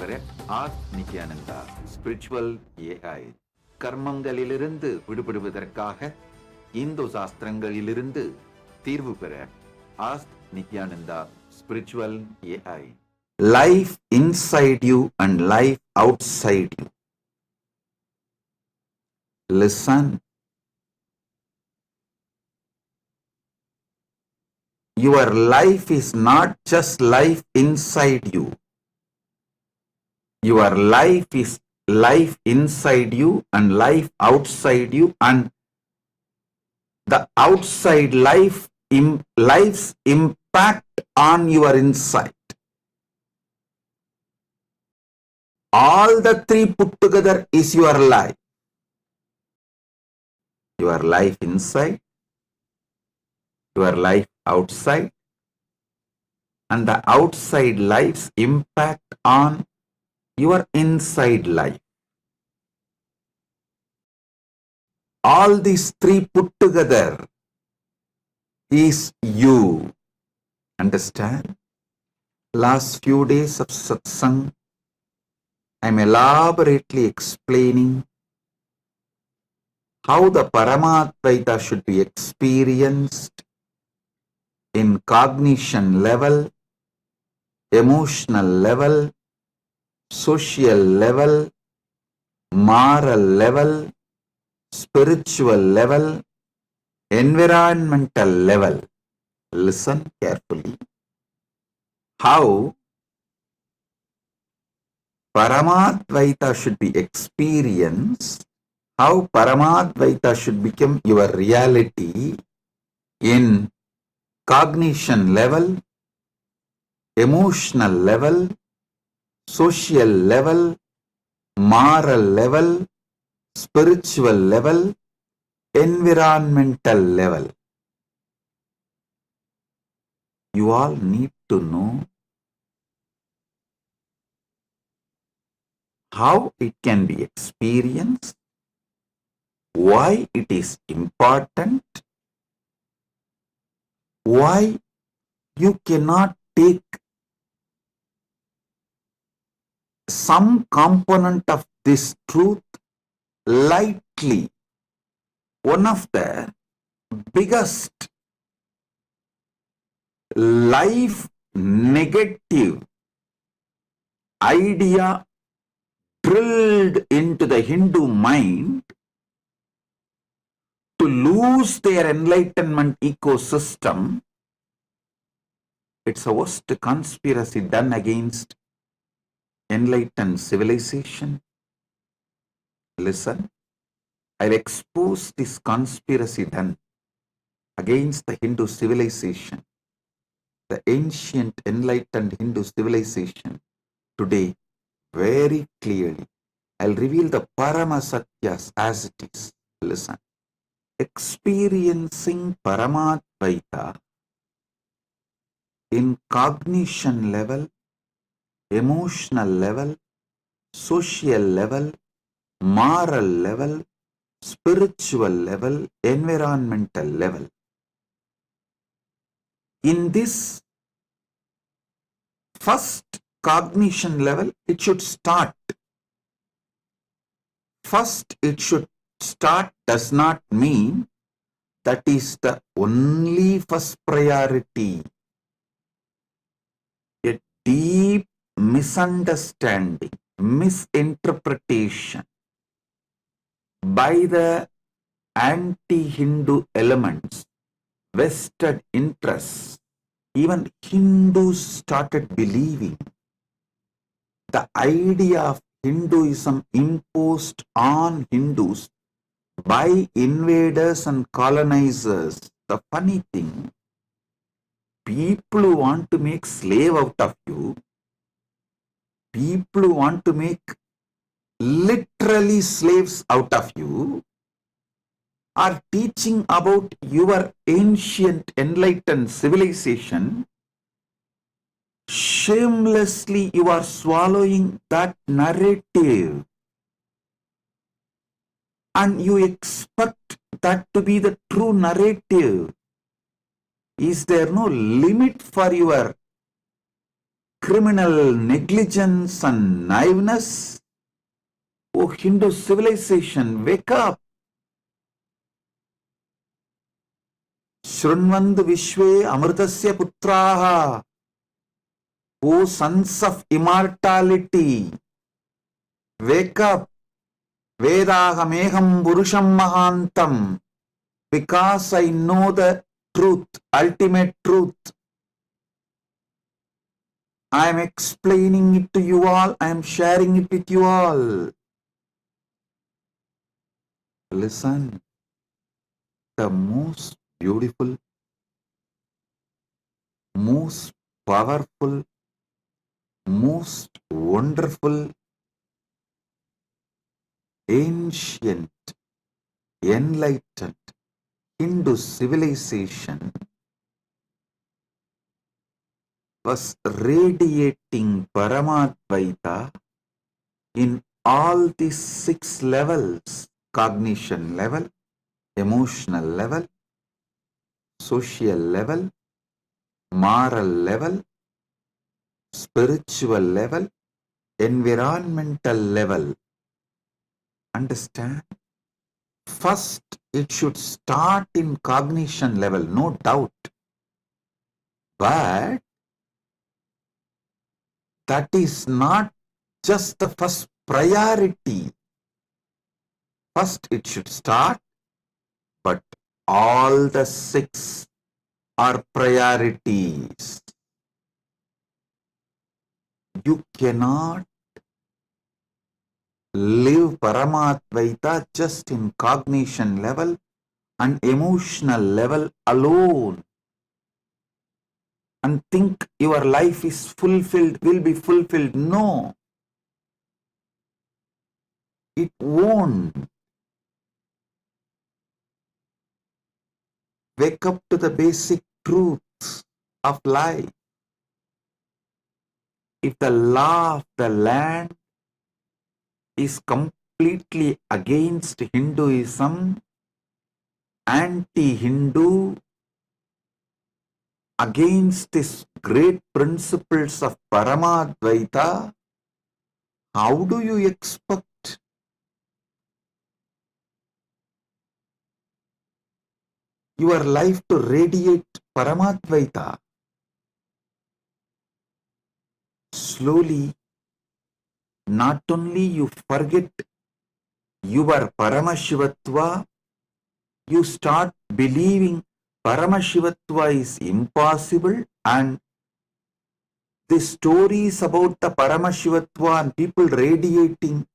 பெற Nithyananda spiritual AI. கர்மங்களிலிருந்து விடுபடுவதற்காக இந்து சாஸ்திரங்களிலிருந்து தீர்வு பெற Nithyananda spiritual AI. Life inside you and life outside you. Listen. Your life is not just life inside you. Your life is life inside you and life outside you, and the outside life's impact on your inside. All the three put together is your life. Your life inside, your life outside, and the outside life's impact on your inside life. All these three put together is you. Understand? Last few days of satsang, I'm elaborately explaining how the Paramadvaita should be experienced in cognition level, emotional level, social level, moral level, spiritual level, environmental level. Listen carefully. How Paramadvaita should be experienced, how Paramadvaita should become your reality in cognition level, emotional level, social level, moral level, spiritual level, environmental level. You all need to know how it can be experienced, why it is important, why you cannot take some component of this truth lightly. One of the biggest life negative idea drilled into the Hindu mind to lose their enlightenment ecosystem. It's a worst conspiracy done against enlightened civilization. Listen, I'll expose this conspiracy done against the Hindu civilization, the ancient enlightened Hindu civilization today very clearly. I'll reveal the Parama Satyas as it is. Listen. Experiencing Paramadvaita in cognition level, emotional level, social level, moral level, spiritual level, environmental level. In this first cognition level, it should start. First, it should start does not mean that is the only first priority. A deep misunderstanding, misinterpretation by the anti-Hindu elements, vested interests. Even Hindus started believing the idea of Hinduism imposed on Hindus by invaders and colonizers. The funny thing, people who want to make slave out of you, people who want to make literally slaves out of you, are teaching about your ancient enlightened civilization. Shamelessly you are swallowing that narrative, and you expect that to be the true narrative. Is there no limit for your criminal negligence and naiveness. Oh, Hindu civilization, wake up. Shrunvandu Vishwe Amritasya Putraha. O sons of immortality, wake up. Vedaham Purusham Mahantam. Because I know the truth, ultimate truth. I am explaining it to you all. I am sharing it with you all. Listen. The most beautiful, most powerful, most wonderful, ancient, enlightened Hindu civilization was radiating Paramadvaita in all these 6 levels: cognition level, emotional level, social level, moral level, spiritual level, environmental level. Understand? First, it should start in cognition level, no doubt. But that is not just the first priority. First, it should start, but all the 6 are priorities. You cannot live Paramadvaita just in cognition level and emotional level alone and think your life is fulfilled, will be fulfilled. No, it won't. Wake up to the basic truths of life. If the law of the land is completely against Hinduism, anti-Hindu, against these great principles of Paramadvaita, how do you expect your life to radiate Paramadvaita? Slowly, not only you forget your Paramashivatva, you start believing Paramashivatva is impossible, and the stories about the Paramashivatva and people radiating,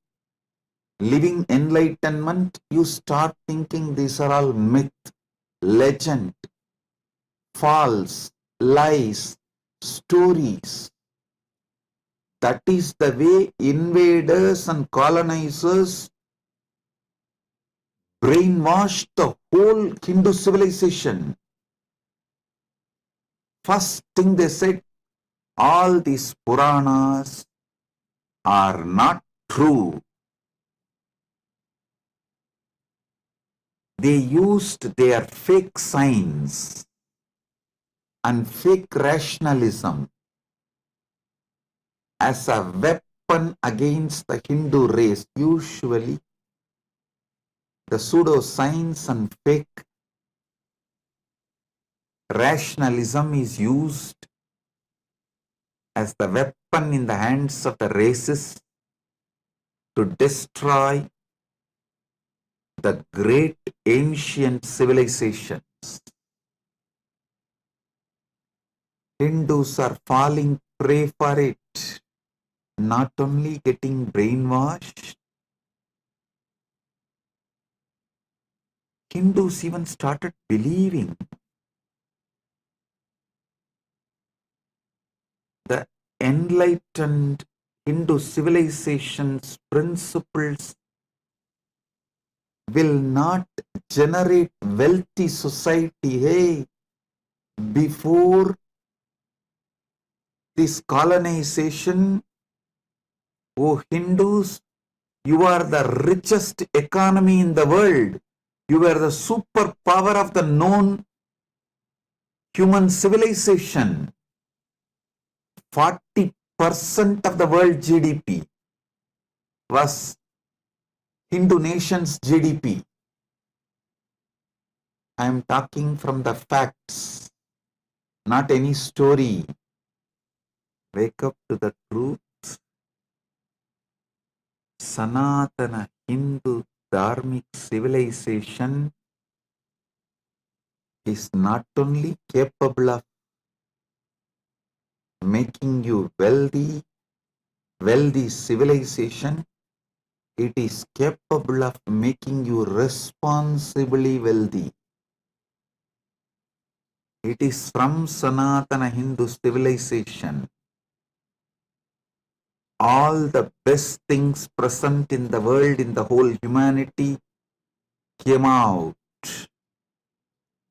living enlightenment, you start thinking these are all myth, legend, false, lies, stories. That is the way invaders and colonizers brainwashed the whole Hindu civilization. First thing they said, all these Puranas are not true. They used their fake science and fake rationalism as a weapon against the Hindu race. Usually, the pseudoscience and fake rationalism is used as the weapon in the hands of the races to destroy the great ancient civilizations. Hindus are falling prey for it, not only getting brainwashed. Hindus even started believing the enlightened Hindu civilization's principles will not generate wealthy society. Hey, before this colonization, oh Hindus, you are the richest economy in the world. You are the superpower of the known human civilization. 40 of the world GDP was Hindu nations GDP. I am talking from the facts, not any story. Wake up to the truth. Sanatana Hindu Dharmic civilization is not only capable of making you wealthy civilization, it is capable of making you responsibly wealthy. It is from Sanatana Hindu civilization. All the best things present in the world, in the whole humanity, came out.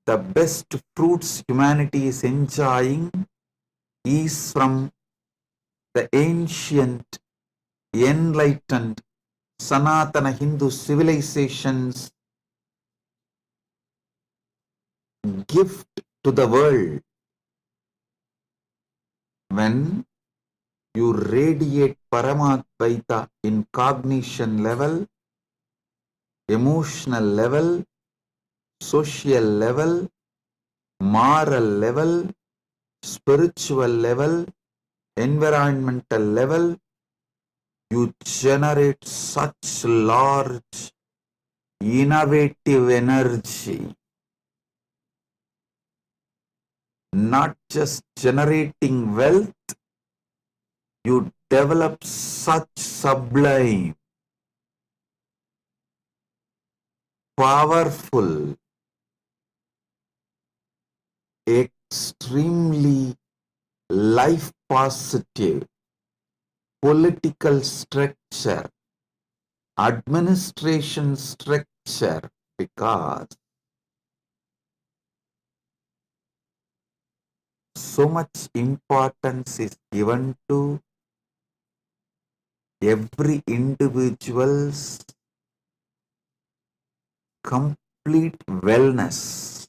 The best fruits humanity is enjoying is from the ancient, enlightened, Sanatana Hindu civilization's gift to the world. When you radiate Paramadvaita in cognition level, emotional level, social level, moral level, spiritual level, environmental level, you generate such large, innovative energy. Not just generating wealth, you develop such sublime, powerful, extremely life positive political structure, administration structure, because so much importance is given to every individual's complete wellness,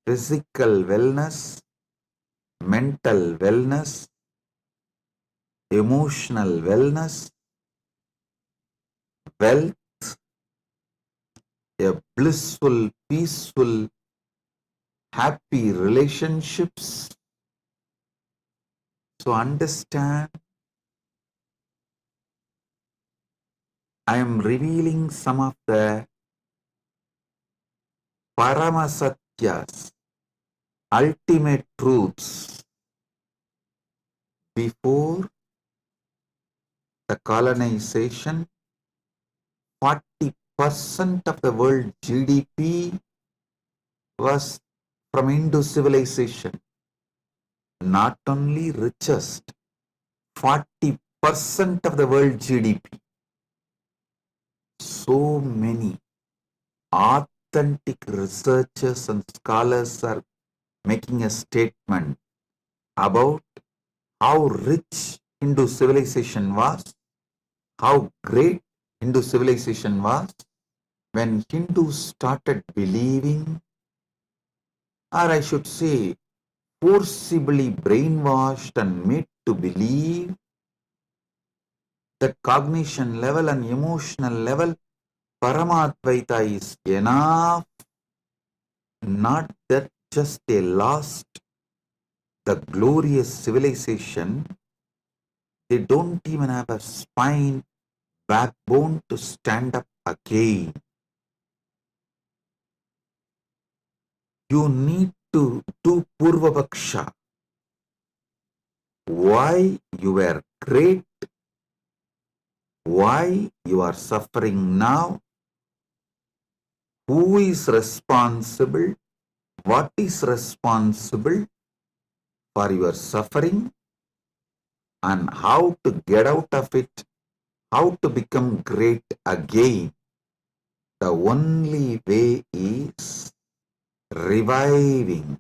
physical wellness, mental wellness, emotional wellness, wealth, a blissful, peaceful, happy relationships. So understand, I am revealing some of the Paramasatyas, ultimate truths before the colonization. 40% of the world GDP was from Hindu civilization. Not only richest, 40% of the world GDP. So many authentic researchers and scholars are making a statement about how rich Hindu civilization was, how great Hindu civilization was, when Hindus started believing, or I should say, forcibly brainwashed and made to believe that cognition level and emotional level, Paramadvaita is enough, not that just they lost the glorious civilization, they don't even have a spine, backbone to stand up again. You need to do Purvavaksha. Why you were great, why you are suffering now, who is responsible, what is responsible for your suffering, and how to get out of it, how to become great again. The only way is reviving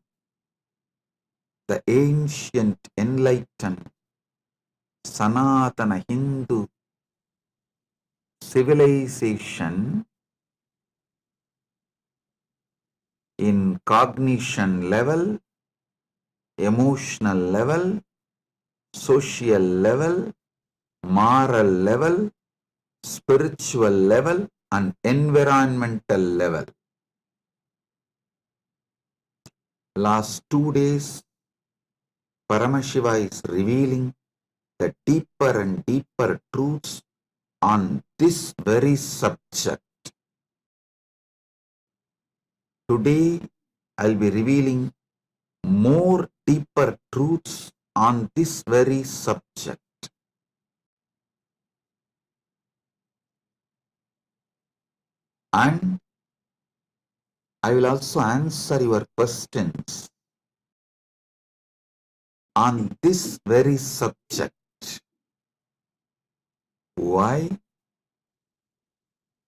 the ancient enlightened Sanatana Hindu civilization in cognition level, emotional level, social level, moral level, spiritual level, and environmental level. Last 2 days, Paramashiva is revealing the deeper and deeper truths on this very subject. Today, I'll be revealing more deeper truths on this very subject. And I will also answer your questions on this very subject. Why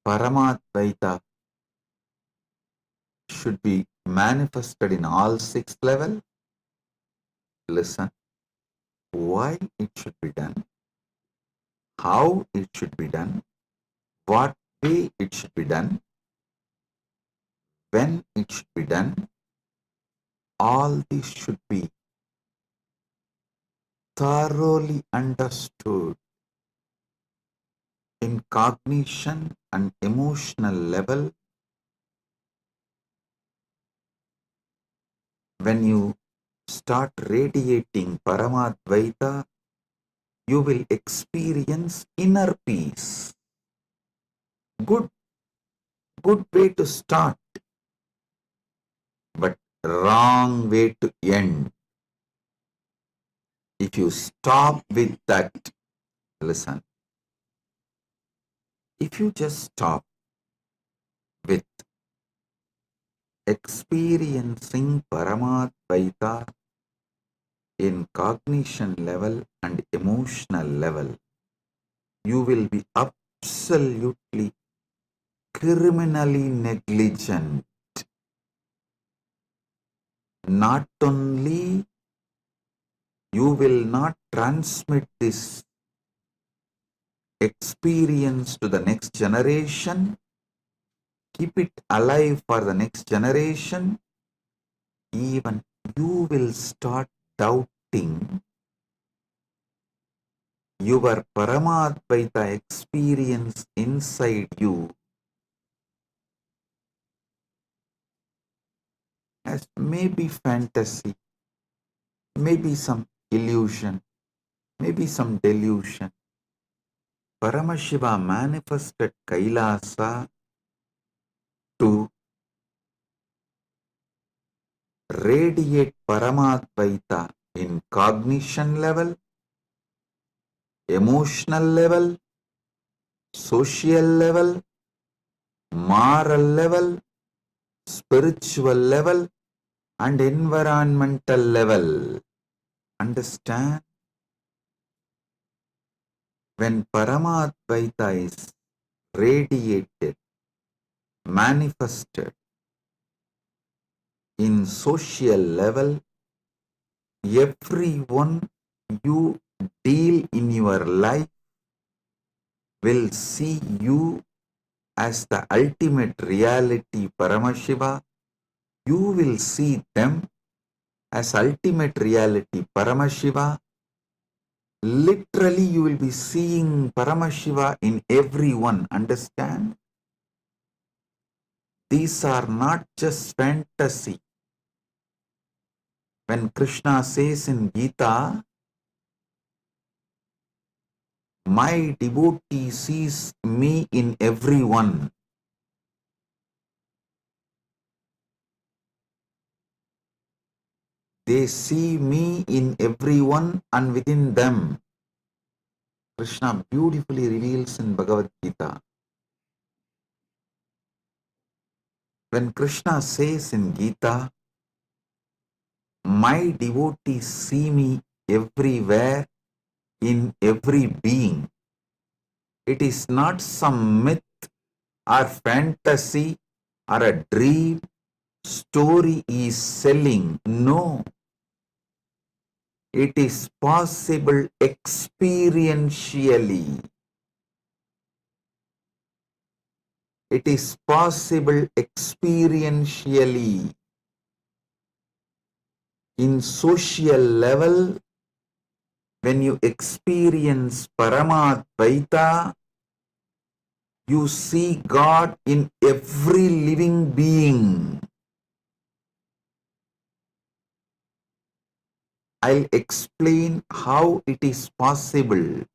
Paramadvaita should be manifested in all 6 levels? Listen. Why it should be done, how it should be done, what way it should be done, when it should be done, all this should be thoroughly understood in cognition and emotional level. When you start radiating Paramadvaita, you will experience inner peace. Good way to start, but wrong way to end. If you stop with that, listen, if you just stop with experiencing Paramadvaita in cognition level and emotional level, you will be absolutely criminally negligent. Not only you will not transmit this experience to the next generation, keep it alive for the next generation, even you will start doubting your Paramadvaita experience inside you as maybe fantasy, maybe some illusion, maybe some delusion. Paramashiva manifested Kailasa to radiate Paramadvaita in cognition level, emotional level, social level, moral level, spiritual level, and environmental level. Understand? When Paramadvaita is radiated, manifested in social level, everyone you deal in your life will see you as the ultimate reality Paramashiva. You will see them as ultimate reality Paramashiva. Literally, you will be seeing Paramashiva in everyone. Understand? These are not just fantasy. When Krishna says in Gita, my devotee sees me in everyone. They see me in everyone and within them. Krishna beautifully reveals in Bhagavad Gita. When Krishna says in Gita, my devotees see me everywhere, in every being, it is not some myth or fantasy or a dream story is selling. No. It is possible experientially. It is possible experientially. In social level, when you experience Paramadvaita, you see God in every living being. I'll explain how it is possible.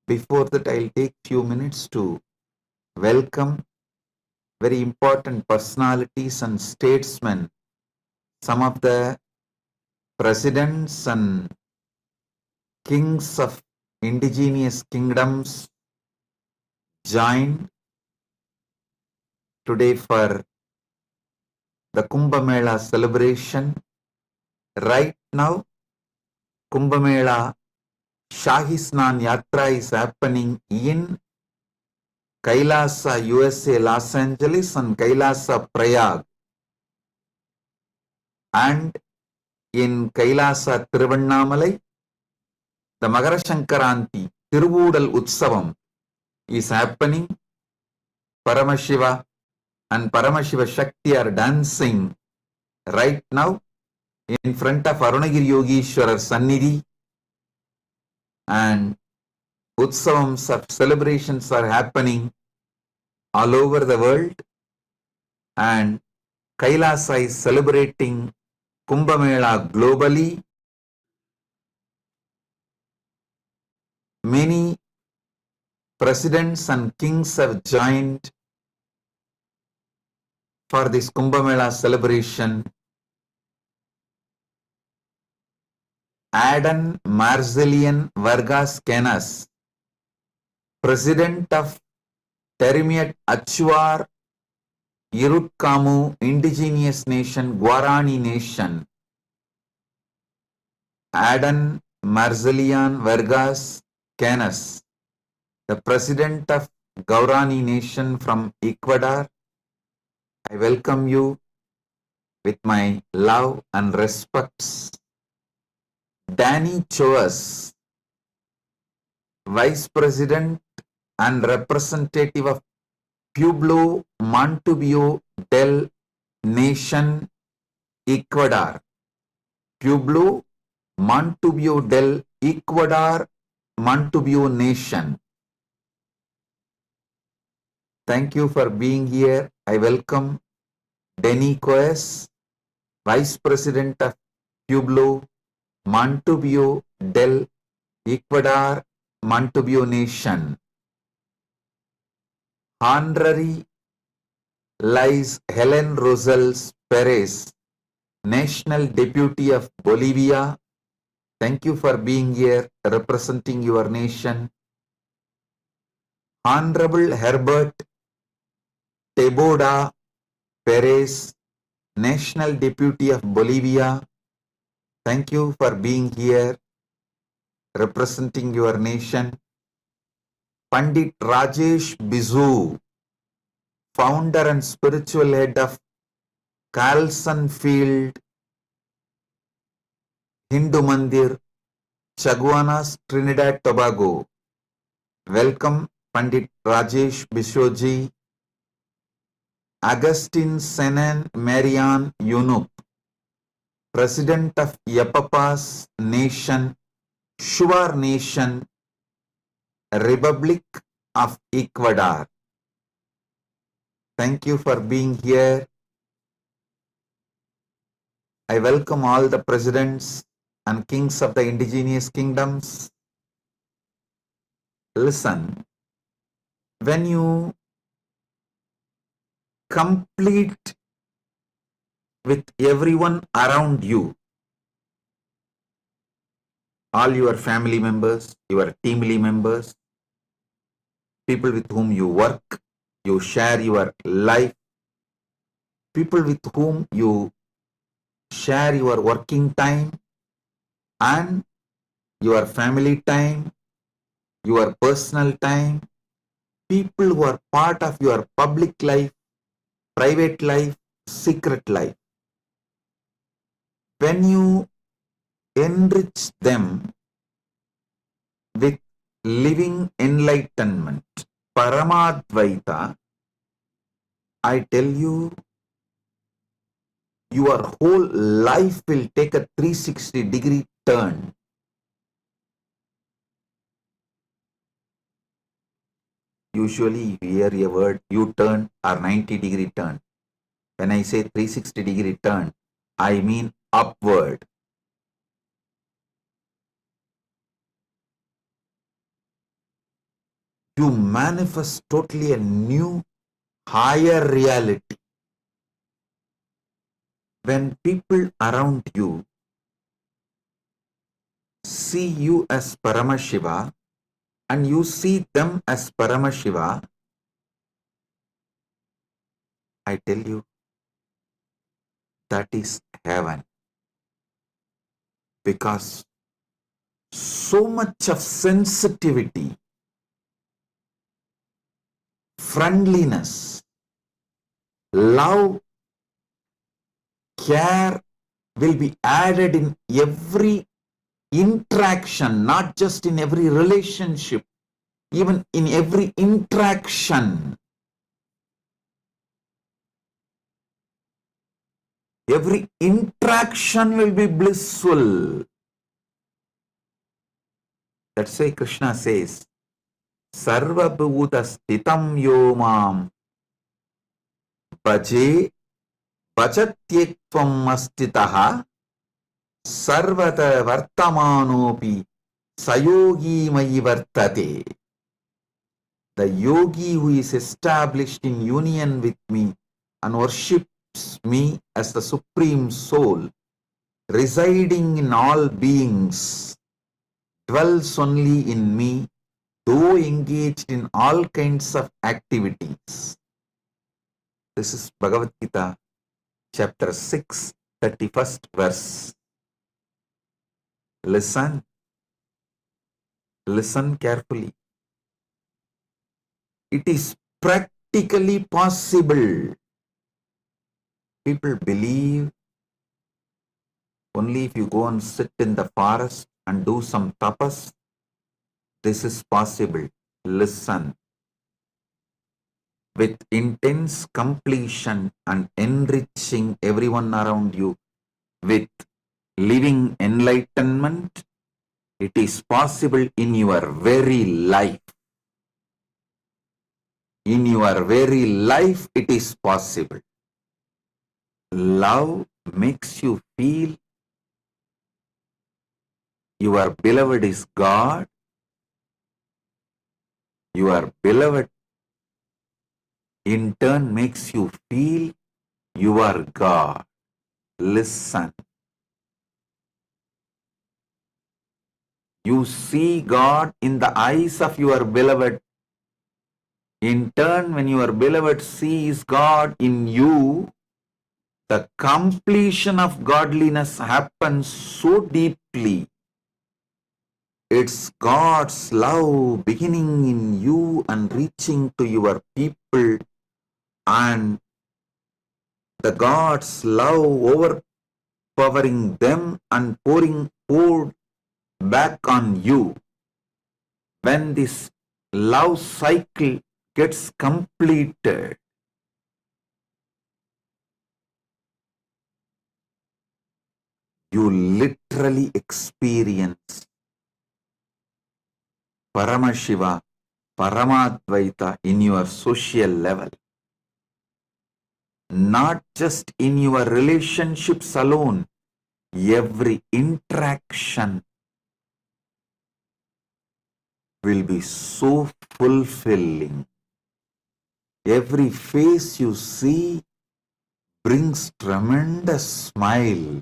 Before that, I'll take few minutes to welcome very important personalities and statesmen, some of the presidents and kings of indigenous kingdoms joined today for the Kumbh Mela celebration. Right now, Kumbh Mela Shahi Snan Yatra is happening in Kailasa, USA, Los Angeles, and Kailasa, Prayag. And in Kailasa, Tiruvannamalai, the Magara Shankaranti, Tiruvudal Utsavam is happening. Paramashiva and Paramashiva Shakti are dancing right now in front of Arunagiri Yogeshwarar Sannidhi, and Utsavams of celebrations are happening all over the world, and Kailasa is celebrating Kumbh Mela globally. Many presidents and kings have joined for this Kumbh Mela celebration. Adan Marzelian Vargas Canas, President of Terimiat Achuar Irutkamu Indigenous Nation, Guarani Nation. Adan Marzelian Vargas Canas, the President of Guarani Nation from Ecuador. I welcome you with my love and respects. Danny Choas, Vice President and Representative of Pueblo Montubio del Nation, Ecuador. Pueblo Montubio del Ecuador, Montubio Nation. Thank you for being here. I welcome Denny Coes, Vice President of Pueblo Montubio del Ecuador, Montubio Nation. Honorary Liz Helen Rosales Perez, National Deputy of Bolivia. Thank you for being here, representing your nation. Honorable Herbert Teboda Perez, National Deputy of Bolivia. Thank you for being here, representing your nation. Pandit Rajesh Bizu, founder and spiritual head of Carlson Field Hindu Mandir, Chaguanas, Trinidad, Tobago. Welcome, Pandit Rajesh Bishoji. Augustine Senan Marian Yunup, President of Yapapas Nation, Shuar Nation, Republic of Ecuador. Thank you for being here. I welcome all the presidents and kings of the indigenous kingdoms. Listen, when you complete with everyone around you, all your family members, your team members, people with whom you work, you share your life, people with whom you share your working time and your family time, your personal time, people who are part of your public life, private life, secret life. When you enrich them with living enlightenment, Paramadvaita, I tell you, your whole life will take a 360-degree turn. Usually you hear a word U-turn or 90-degree turn. When I say 360-degree turn, I mean upward. You manifest totally a new, higher reality. When people around you see you as Paramashiva and you see them as Paramashiva, I tell you, that is heaven. Because so much of sensitivity, friendliness, love, care will be added in every interaction, not just in every relationship, even in every interaction. Every interaction will be blissful. That's why Krishna says, Sarva Bhuta Stitam Yomam Bhaje Bhajatyekvam Astitaha Sarvata Vartamanopi Sayogi Mayi Vartate. The yogi who is established in union with me and worships me as the Supreme Soul, residing in all beings, dwells only in me, though engaged in all kinds of activities. This is Bhagavad Gita, chapter 6, 31st verse. Listen carefully. It is practically possible. People believe only if you go and sit in the forest and do some tapas, this is possible. Listen. With intense completion and enriching everyone around you with living enlightenment, it is possible in your very life. In your very life, it is possible. Love makes you feel your beloved is God. Your beloved in turn makes you feel you are God. Listen. You see God in the eyes of your beloved. In turn, when your beloved sees God in you, the completion of godliness happens so deeply. It's God's love beginning in you and reaching to your people, and the God's love overpowering them and poured back on you. When this love cycle gets completed, you literally experience Paramashiva, Paramadvaita in your social level. Not just in your relationships alone, every interaction will be so fulfilling. Every face you see brings tremendous smile,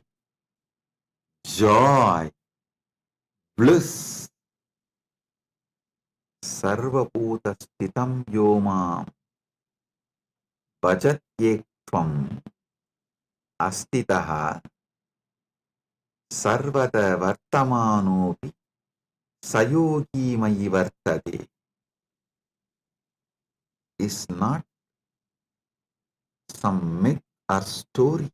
joy, bliss. Sarvabhuta Stitam Yomam Bhajatyekvam Astitaha Sarvata Vartamanopi Sayogi Mayi Vartate is not some myth or story.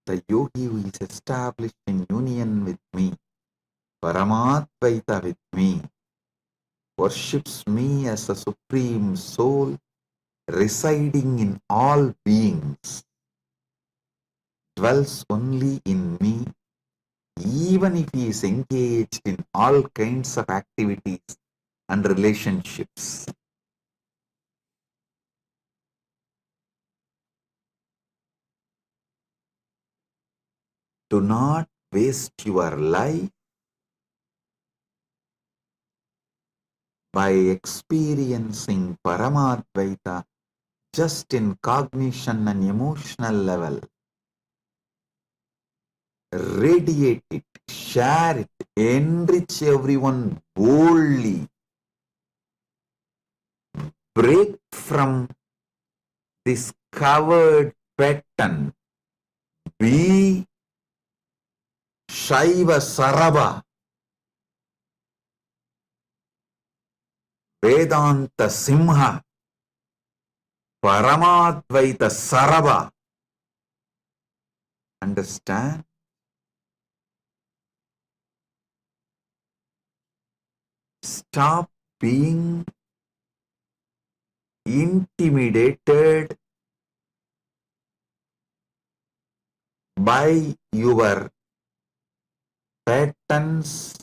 The yogi who is established in union with me, Paramadvaita with me, worships me as the Supreme Soul residing in all beings, dwells only in me, even if he is engaged in all kinds of activities and relationships. Do not waste your life by experiencing Paramadvaita just in cognition and emotional level. Radiate it, share it, enrich everyone boldly. Break from this covered pattern. Be Shaiva Sarava, Vedanta Simha, Paramadvaita Sarava. Understand? Stop being intimidated by your patterns.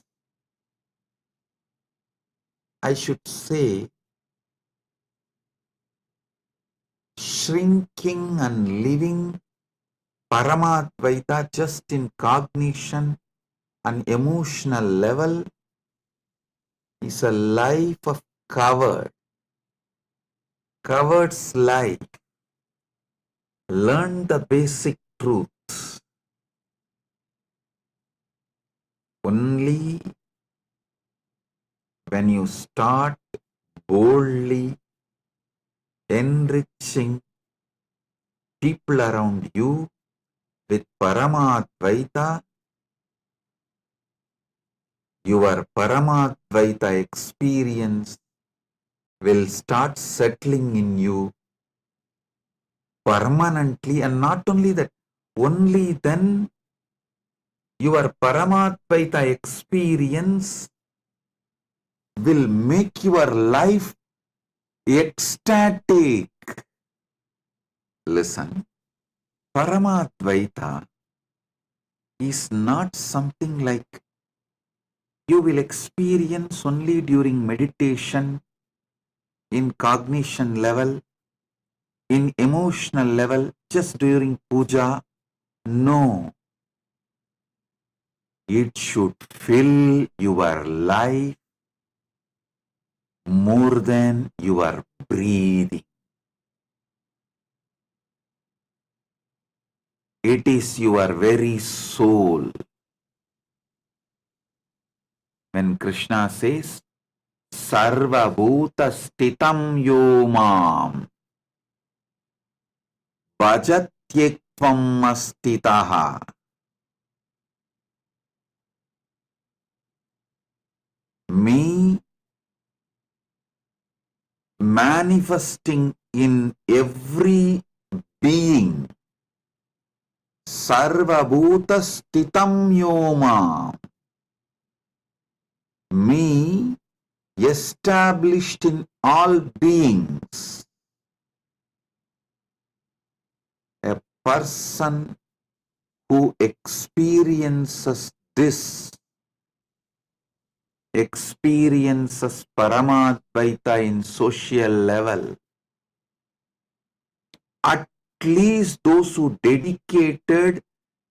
I should say, shrinking and living Paramadvaita just in cognition and emotional level is a life of coward. Coward's life. Learn the basic truths. Only when you start boldly enriching people around you with Paramadvaita, your Paramadvaita experience will start settling in you permanently, and not only that, only then your Paramadvaita experience will make your life ecstatic. Listen, Paramadvaita is not something like you will experience only during meditation, in cognition level, in emotional level, just during puja. No. It should fill your life more than your breathing. It is your very soul. When Krishna says, Sarva Bhuta Stitam Yomam Bhajatyekvam Astitaha. Me manifesting in every being. Sarva Bhuta Stitam Yomam. Me established in all beings. A person who experiences this, experiences Paramadvaita in social level. At least those who dedicated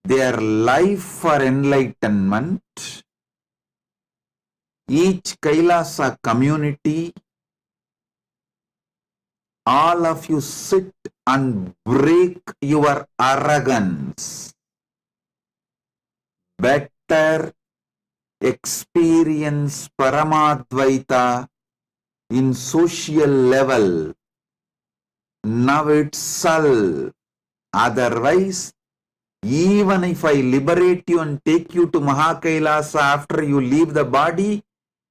their life for enlightenment, each Kailasa community, all of you sit and break your arrogance. Better experience Paramadvaita in social level now itself. Otherwise, even if I liberate you and take you to Mahakailasa after you leave the body,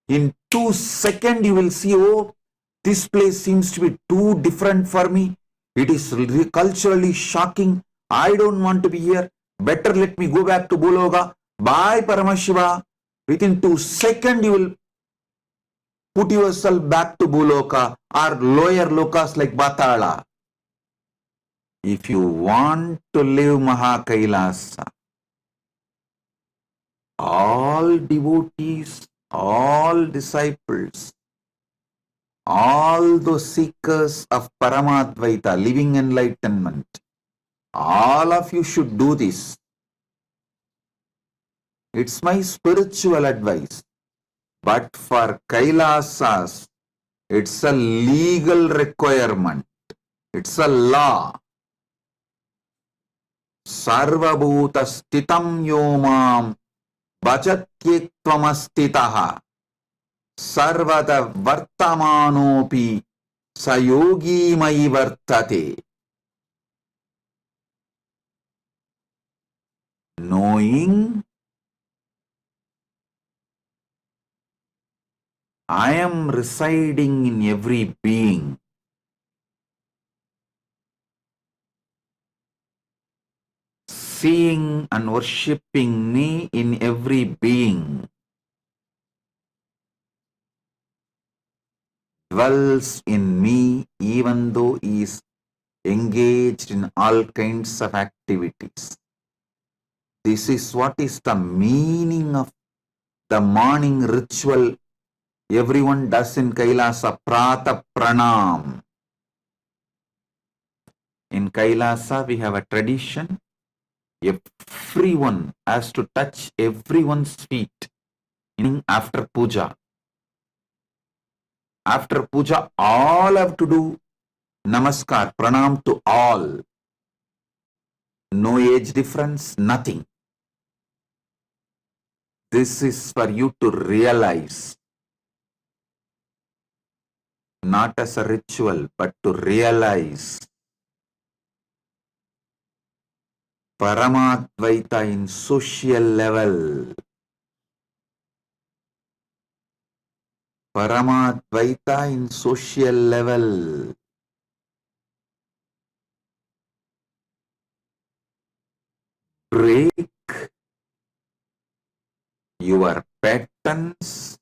in 2 seconds you will see, oh, this place seems to be too different for me. It is culturally shocking. I don't want to be here. Better let me go back to Bologa. Bye, Paramashiva. Within 2 seconds you will put yourself back to Buloka or lower lokas like Batala. If you want to live Mahakailasa, all devotees, all disciples, all those seekers of Paramadvaita, living enlightenment, all of you should do this. It's my spiritual advice. But for Kailasas, it's a legal requirement. It's a law. Sarvabhuta stitam yomam bhajatyektvamastitaha sarvada vartamanopi sayogi mai vartate. Knowing I am residing in every being. Seeing and worshipping me in every being. Dwells in me even though he is engaged in all kinds of activities. This is what is the meaning of the morning ritual everyone does in Kailasa, Prata Pranam. In Kailasa, we have a tradition. Everyone has to touch everyone's feet after puja. After puja, all have to do namaskar, pranam to all. No age difference, nothing. This is for you to realize, not as a ritual, but to realize Paramadvaita in social level. Paramadvaita in social level. Break your patterns,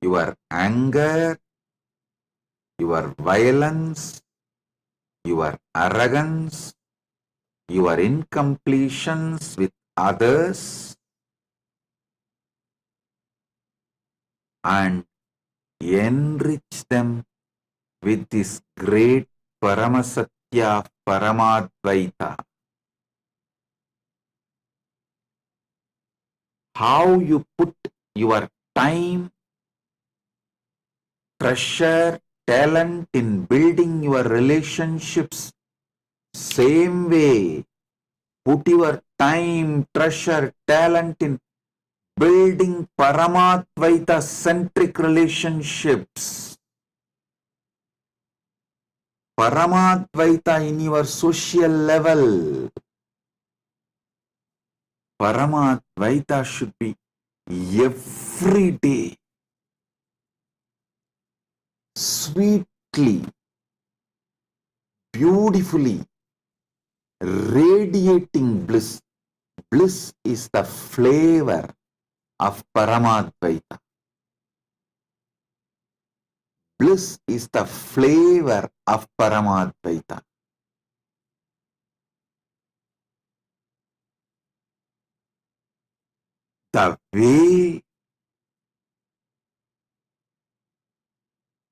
your anger, your violence, your arrogance, your incompletions with others, and enrich them with this great Paramasatya Paramadvaita. How you put your time, treasure, talent in building your relationships, same way, put your time, treasure, talent in building Paramadvaita centric relationships. Paramadvaita in your social level. Paramadvaita should be every day, sweetly, beautifully, radiating bliss. Bliss is the flavor of Paramadvaita. Bliss is the flavor of Paramadvaita. The way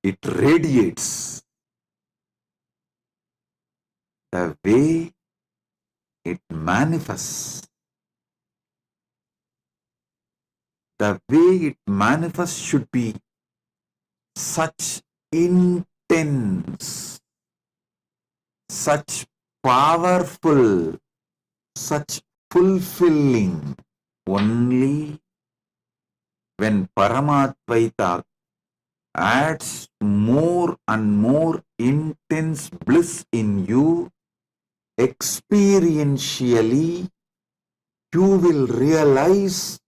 it radiates, the way it manifests, the way it manifests should be such intense, such powerful, such fulfilling. Only when Paramadvaita adds more and more intense bliss in you, experientially, you will realize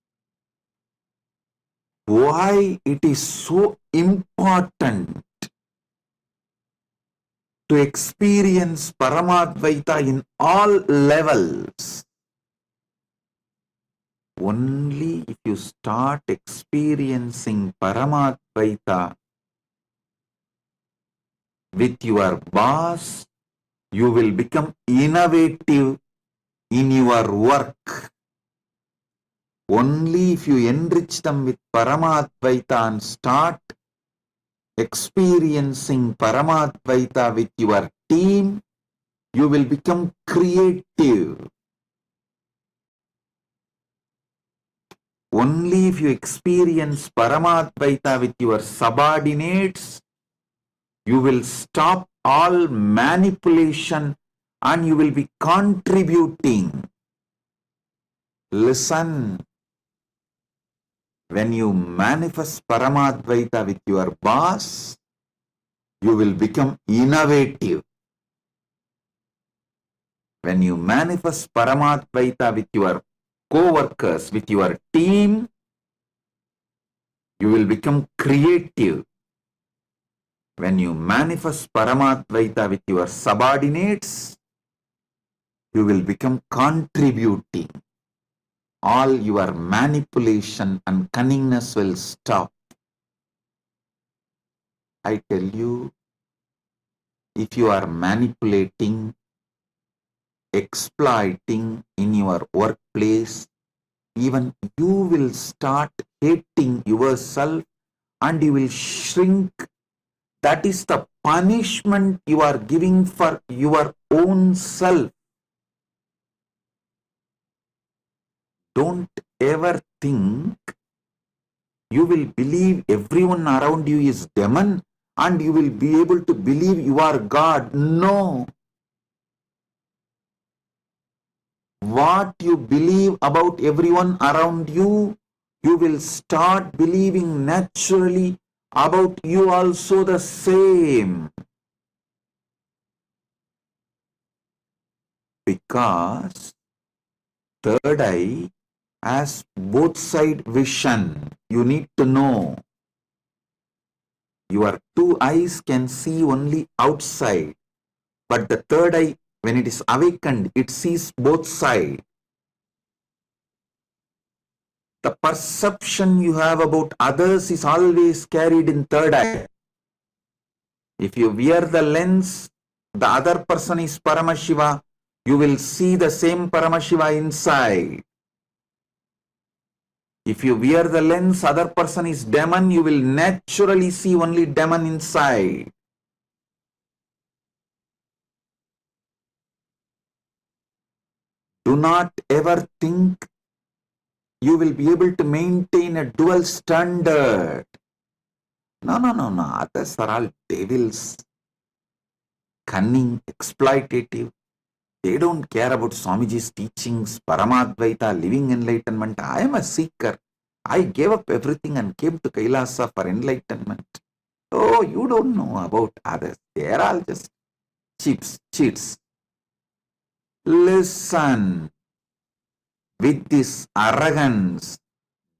why it is so important to experience Paramadvaita in all levels. Only if you start experiencing Paramadvaita with your boss, You will become innovative in your work. Only if you enrich them with Paramadvaita and start experiencing Paramadvaita with your team, you will become creative. Only if you experience Paramadvaita with your subordinates, you will stop all manipulation and you will be contributing. Listen, when you manifest Paramadvaita with your boss, you will become innovative. When you manifest Paramadvaita with your co-workers, with your team, you will become creative. When you manifest Paramadvaita with your subordinates, you will become contributing. All your manipulation and cunningness will stop. I tell you, if you are manipulating, exploiting in your workplace, even you will start hating yourself and you will shrink. That is the punishment you are giving for your own self. Don't ever think you will believe everyone around you is demon and you will be able to believe you are God. No. What you believe about everyone around you, you will start believing naturally about you also the same. Because third eye has both side vision. You need to know. Your two eyes can see only outside, but the third eye, when it is awakened, it sees both sides. The perception you have about others is always carried in third eye. If you wear the lens, the other person is Paramashiva, you will see the same Paramashiva inside. If you wear the lens, other person is demon, you will naturally see only demon inside. Do not ever think you will be able to maintain a dual standard. No. Others are all devils, cunning, exploitative. They don't care about Swamiji's teachings, Paramadvaita, living enlightenment. I am a seeker. I gave up everything and came to Kailasa for enlightenment. Oh, you don't know about others. They are all just cheats. Listen. With this arrogance,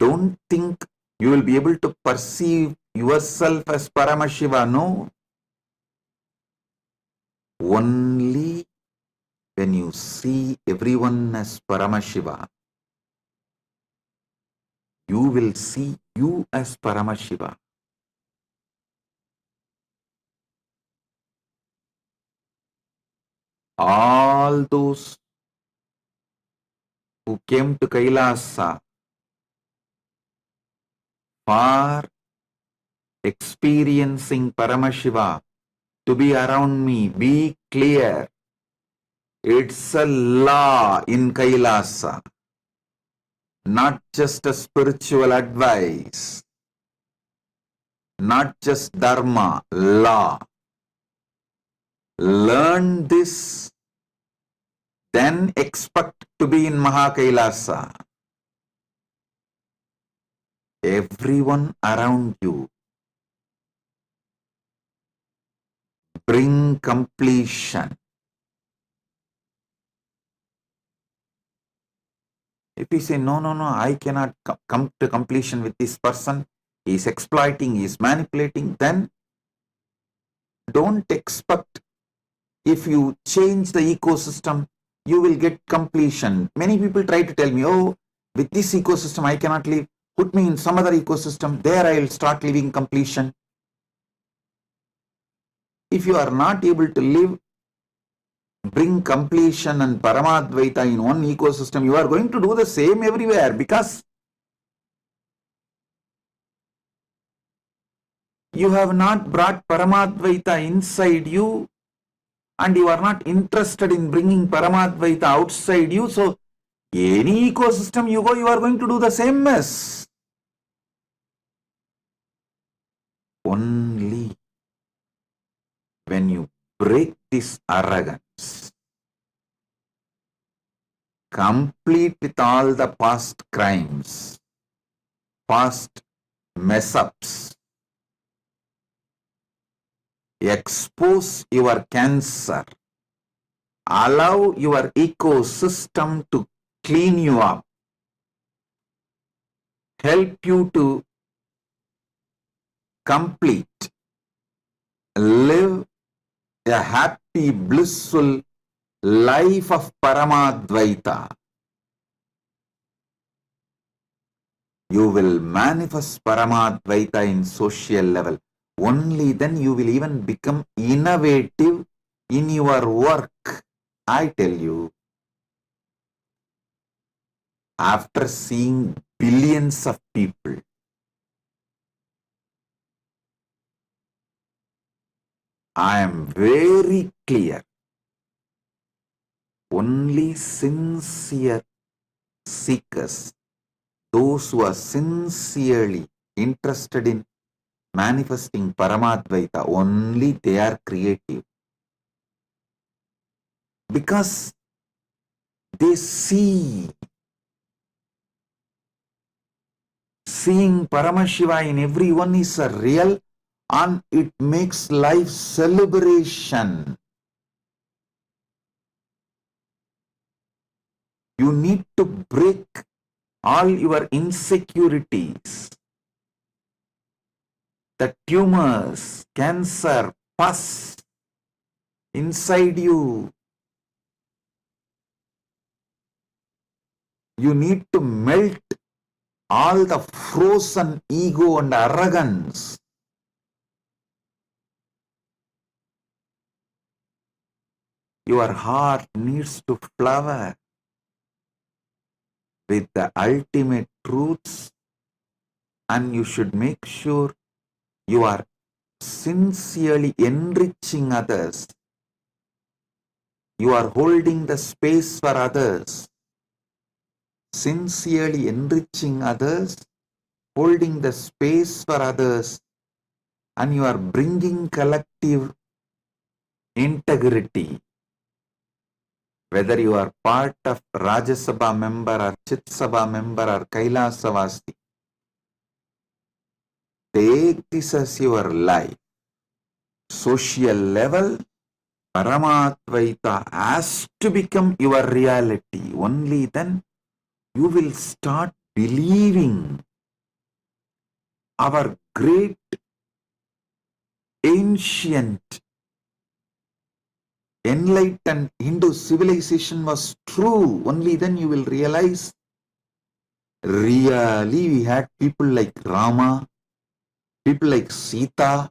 don't think you will be able to perceive yourself as Paramashiva. No. Only when you see everyone as Paramashiva, you will see you as Paramashiva. All those who came to Kailasa for experiencing Paramashiva to be around me, be clear. It's a law in Kailasa, not just a spiritual advice, not just dharma, law. Learn this, then expect to be in Mahakailasa. Everyone around you bring completion. If you say, no, I cannot come to completion with this person, he is exploiting, he is manipulating, then don't expect if you change the ecosystem, you will get completion. Many people try to tell me, oh, with this ecosystem I cannot live. Put me in some other ecosystem, there I will start living completion. If you are not able to live bring completion and Paramadvaita in one ecosystem, you are going to do the same everywhere, because you have not brought Paramadvaita inside you, and you are not interested in bringing Paramadvaita outside you. So any ecosystem you go, you are going to do the same mess. Only when you break this arrogance, complete with all the past crimes, past mess-ups, expose your cancer, allow your ecosystem to clean you up, help you to complete, live a happy, blissful life of Paramadvaita. You will manifest Paramadvaita in social level. Only then you will even become innovative in your work. I tell you, after seeing billions of people, I am very clear. Only sincere seekers, those who are sincerely interested in manifesting Paramadvaita, only they are creative. Because they see. Seeing Paramashiva in everyone is a real, and it makes life celebration. You need to break all your insecurities, the tumors, cancer, pus inside you. You need to melt all the frozen ego and arrogance. Your heart needs to flower with the ultimate truths, and you should make sure you are sincerely enriching others. You are holding the space for others, sincerely enriching others, holding the space for others, and you are bringing collective integrity. Whether you are part of Rajya Sabha member or Chit Sabha member or Kailasa Vasti, take this as your life. Social level, Paramadvaita has to become your reality. Only then you will start believing our great ancient enlightened Hindu civilization was true. Only then you will realize really we had people like Rama, people like Sita.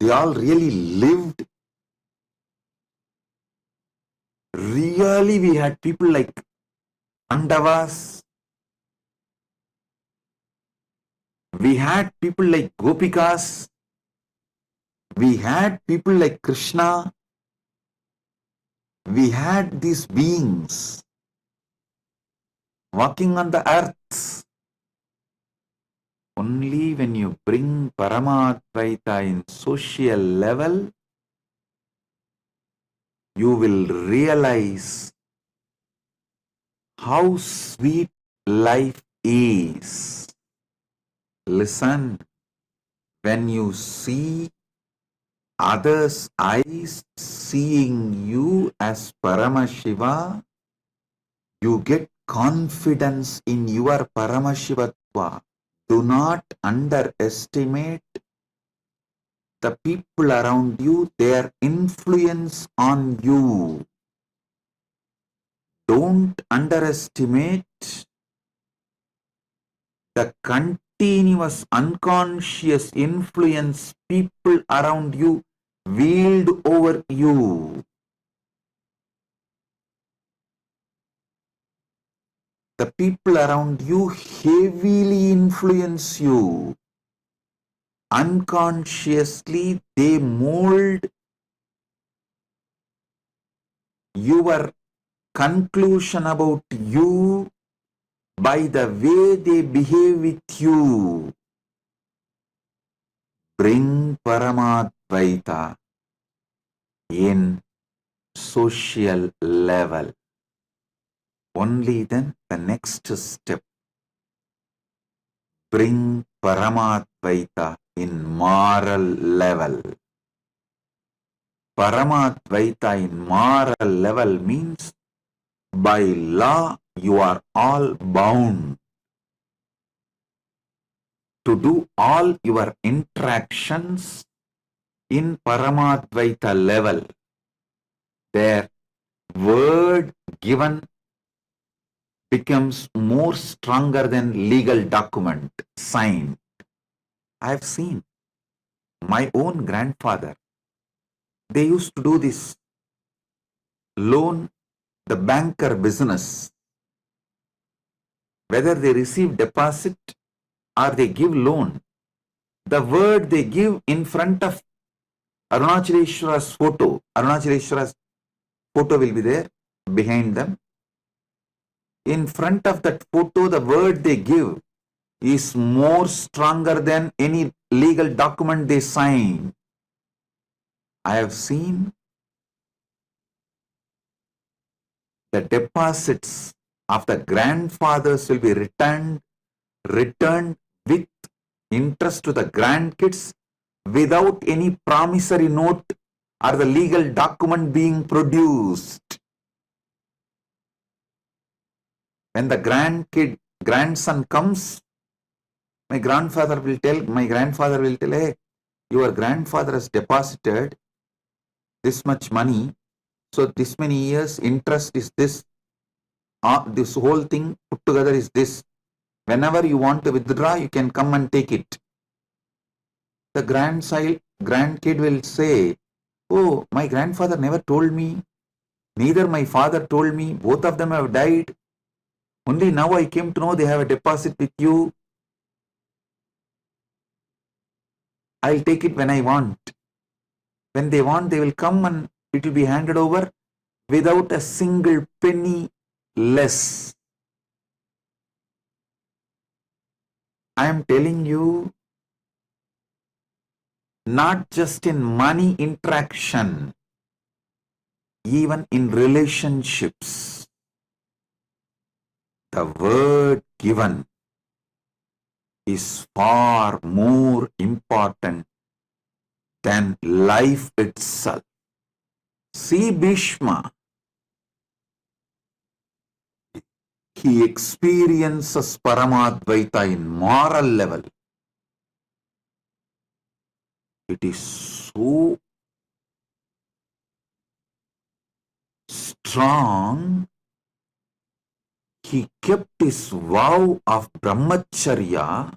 They all really lived. Really we had people like Pandavas. We had people like Gopikas. We had people like Krishna. We had these beings walking on the earth. Only when you bring Paramadvaita in social level, you will realize how sweet life is. Listen, when you see others' eyes seeing you as Paramashiva, you get confidence in your Paramashivatva. Do not underestimate the people around you, their influence on you. Don't underestimate the continuous unconscious influence people around you wield over you. the people around you heavily influence you. Unconsciously, they mold your conclusion about you by the way they behave with you. Bring Paramadvaita in social level. Only then the next step. Bring Paramadvaita in moral level. Paramadvaita in moral level means by law you are all bound to do all your interactions in Paramadvaita level. Their word given becomes more stronger than legal document signed. I have seen my own grandfather. They used to do this loan, the banker business. Whether they receive deposit or they give loan, the word they give in front of Arunachaleshwara's photo, Arunachaleshwara's photo will be there behind them. In front of that photo, the word they give is more stronger than any legal document they sign. I have seen the deposits of the grandfathers will be returned with interest to the grandkids without any promissory note or the legal document being produced. When the grandson comes, my grandfather will tell, hey, your grandfather has deposited this much money, so this many years interest is this, this whole thing put together is this. Whenever you want to withdraw, you can come and take it. The grandkid will say, oh, my grandfather never told me, neither my father told me, both of them have died. Only now I came to know they have a deposit with you. I'll take it when I want. When they want, they will come and it will be handed over without a single penny less. I am telling you, not just in money interaction, even in relationships, the word given is far more important than life itself. See Bhishma. He experiences Paramadvaita in moral level. It is so strong. He kept his vow of brahmacharya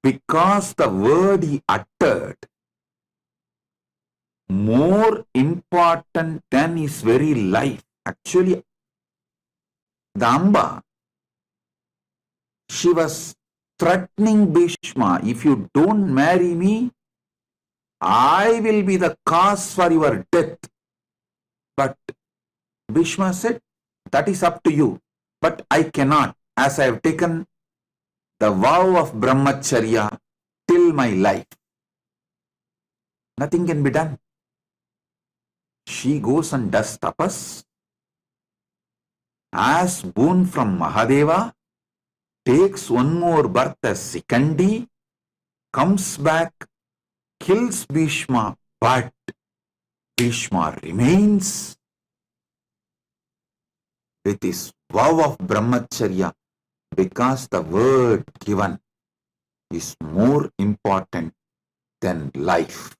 because the word he uttered more important than his very life. Actually, the Amba, she was threatening Bhishma, if you don't marry me, I will be the cause for your death. But Bhishma said, that is up to you, but I cannot, as I have taken the vow of brahmacharya till my life. Nothing can be done. She goes and does tapas, asks boon from Mahadeva, takes one more birth as Sikandi, comes back, kills Bhishma, but Bhishma remains with his vow of brahmacharya because the word given is more important than life.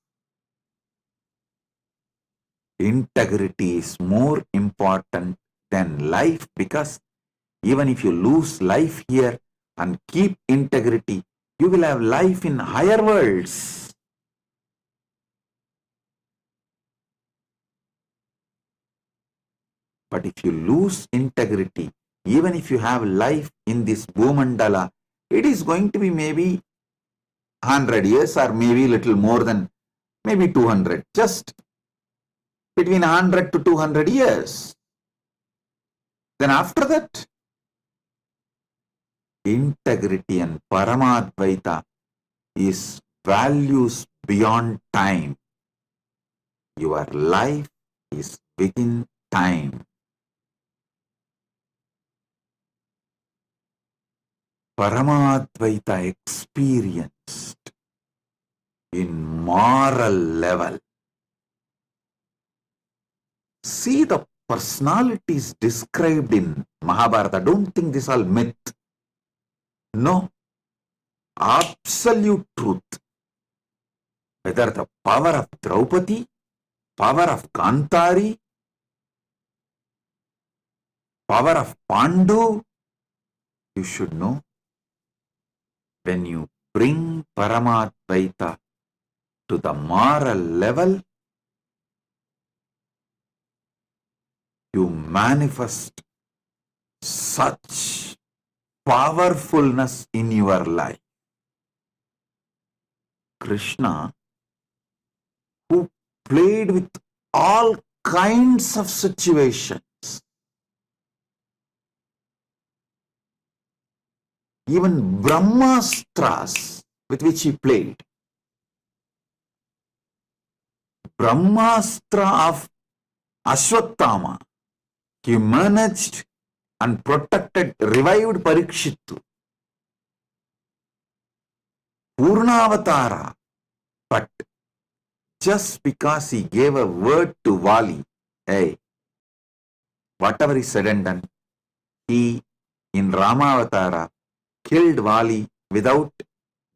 Integrity is more important than life because even if you lose life here and keep integrity, you will have life in higher worlds. But if you lose integrity, even if you have life in this Bhumandala, it is going to be maybe 100 years or maybe little more than maybe 200, just between 100 to 200 years. Then after that, integrity and Paramadvaita is values beyond time. Your life is within time. Paramadvaita experienced in moral level. See the personalities described in Mahabharata. Don't think this all myth. No. Absolute truth. Whether the power of Draupadi, power of Kantari, power of Pandu, you should know. When you bring Paramadvaita to the moral level, you manifest such powerfulness in your life. Krishna, who played with all kinds of situations, even Brahmastras with which he played. Brahmastra of Ashwatthama, he managed and protected, revived Parikshittu. Purnavatara, but just because he gave a word to Vali, hey, whatever he said and done, he in Ramavatara killed Vali without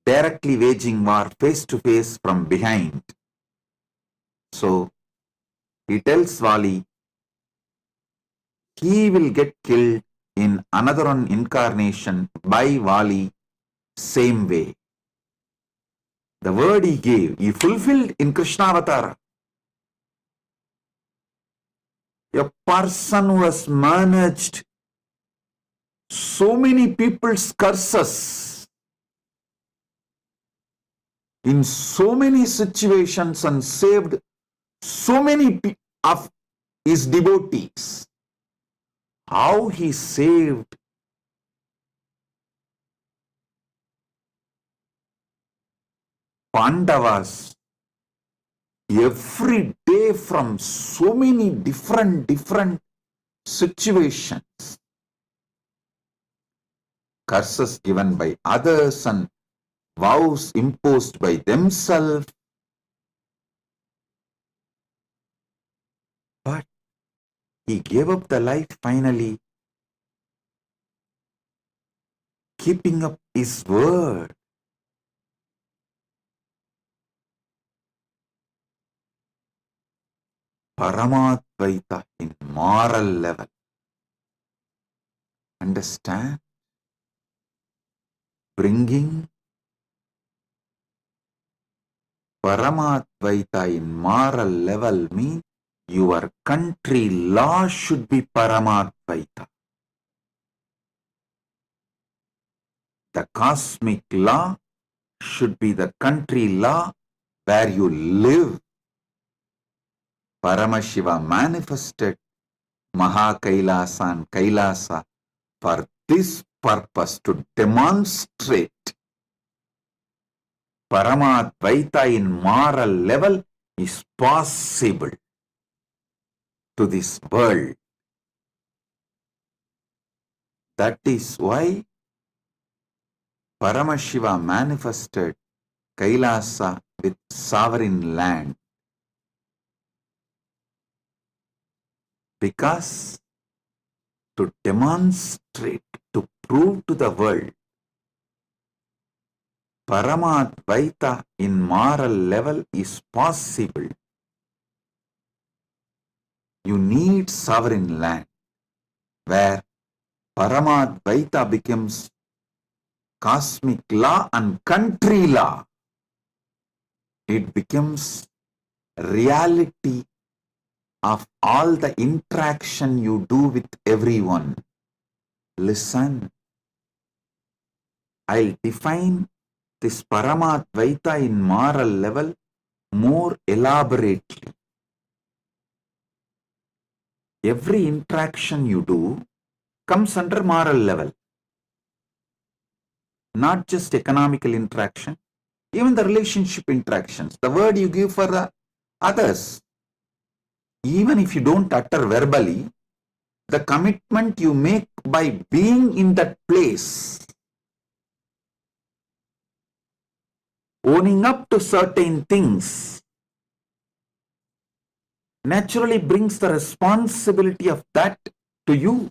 directly waging war face to face from behind. So he tells Vali, he will get killed in another one incarnation by Vali same way. The word he gave, he fulfilled in Krishna Avatara. A person who has managed so many people's curses in so many situations and saved so many of his devotees. How he saved Pandavas every day from so many different situations. Curses given by others and vows imposed by themselves. But he gave up the life finally, keeping up his word. Paramadvaita in moral level. Understand? Bringing Paramadvaita in moral level means your country law should be Paramadvaita. The cosmic law should be the country law where you live. Paramashiva manifested Kailasa and Kailasa for this purpose, to demonstrate Paramadvaita in moral level is possible to this world. That is why Paramashiva manifested Kailasa with sovereign land. Because to demonstrate, to prove to the world, Paramadvaita in moral level is possible. You need sovereign land where Paramadvaita becomes cosmic law and country law. It becomes reality of all the interaction you do with everyone. Listen, I'll define this Paramadvaita in moral level more elaborately. Every interaction you do comes under moral level, not just economical interaction, even the relationship interactions, the word you give for the others. Even if you don't utter verbally, the commitment you make by being in that place, owning up to certain things, naturally brings the responsibility of that to you.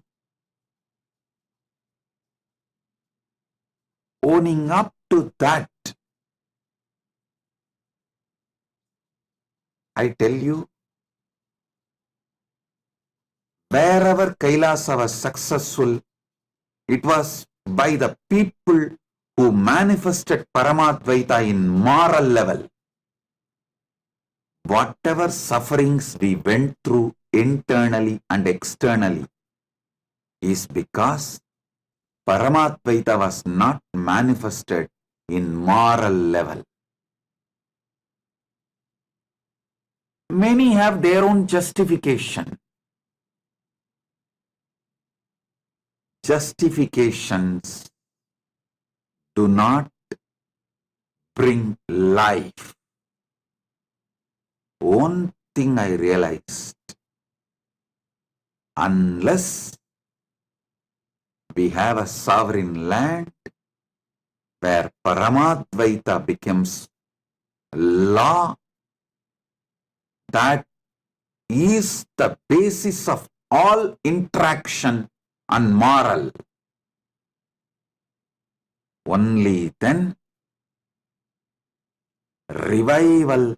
Owning up to that, I tell you, wherever Kailasa was successful, it was by the people who manifested Paramadvaita in moral level. Whatever sufferings we went through internally and externally is because Paramadvaita was not manifested in moral level. Many have their own justification. Justifications do not bring life. One thing I realized, unless we have a sovereign land where Paramadvaita becomes law, that is the basis of all interaction and moral. Only then revival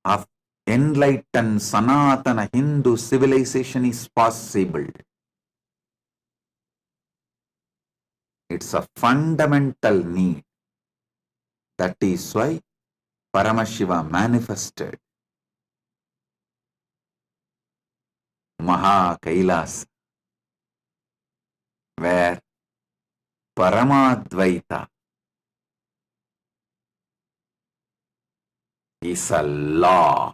of enlightened Sanatana Hindu civilization is possible. It's a fundamental need. That is why Paramashiva manifested Maha Kailasa, where Paramadvaita is a law.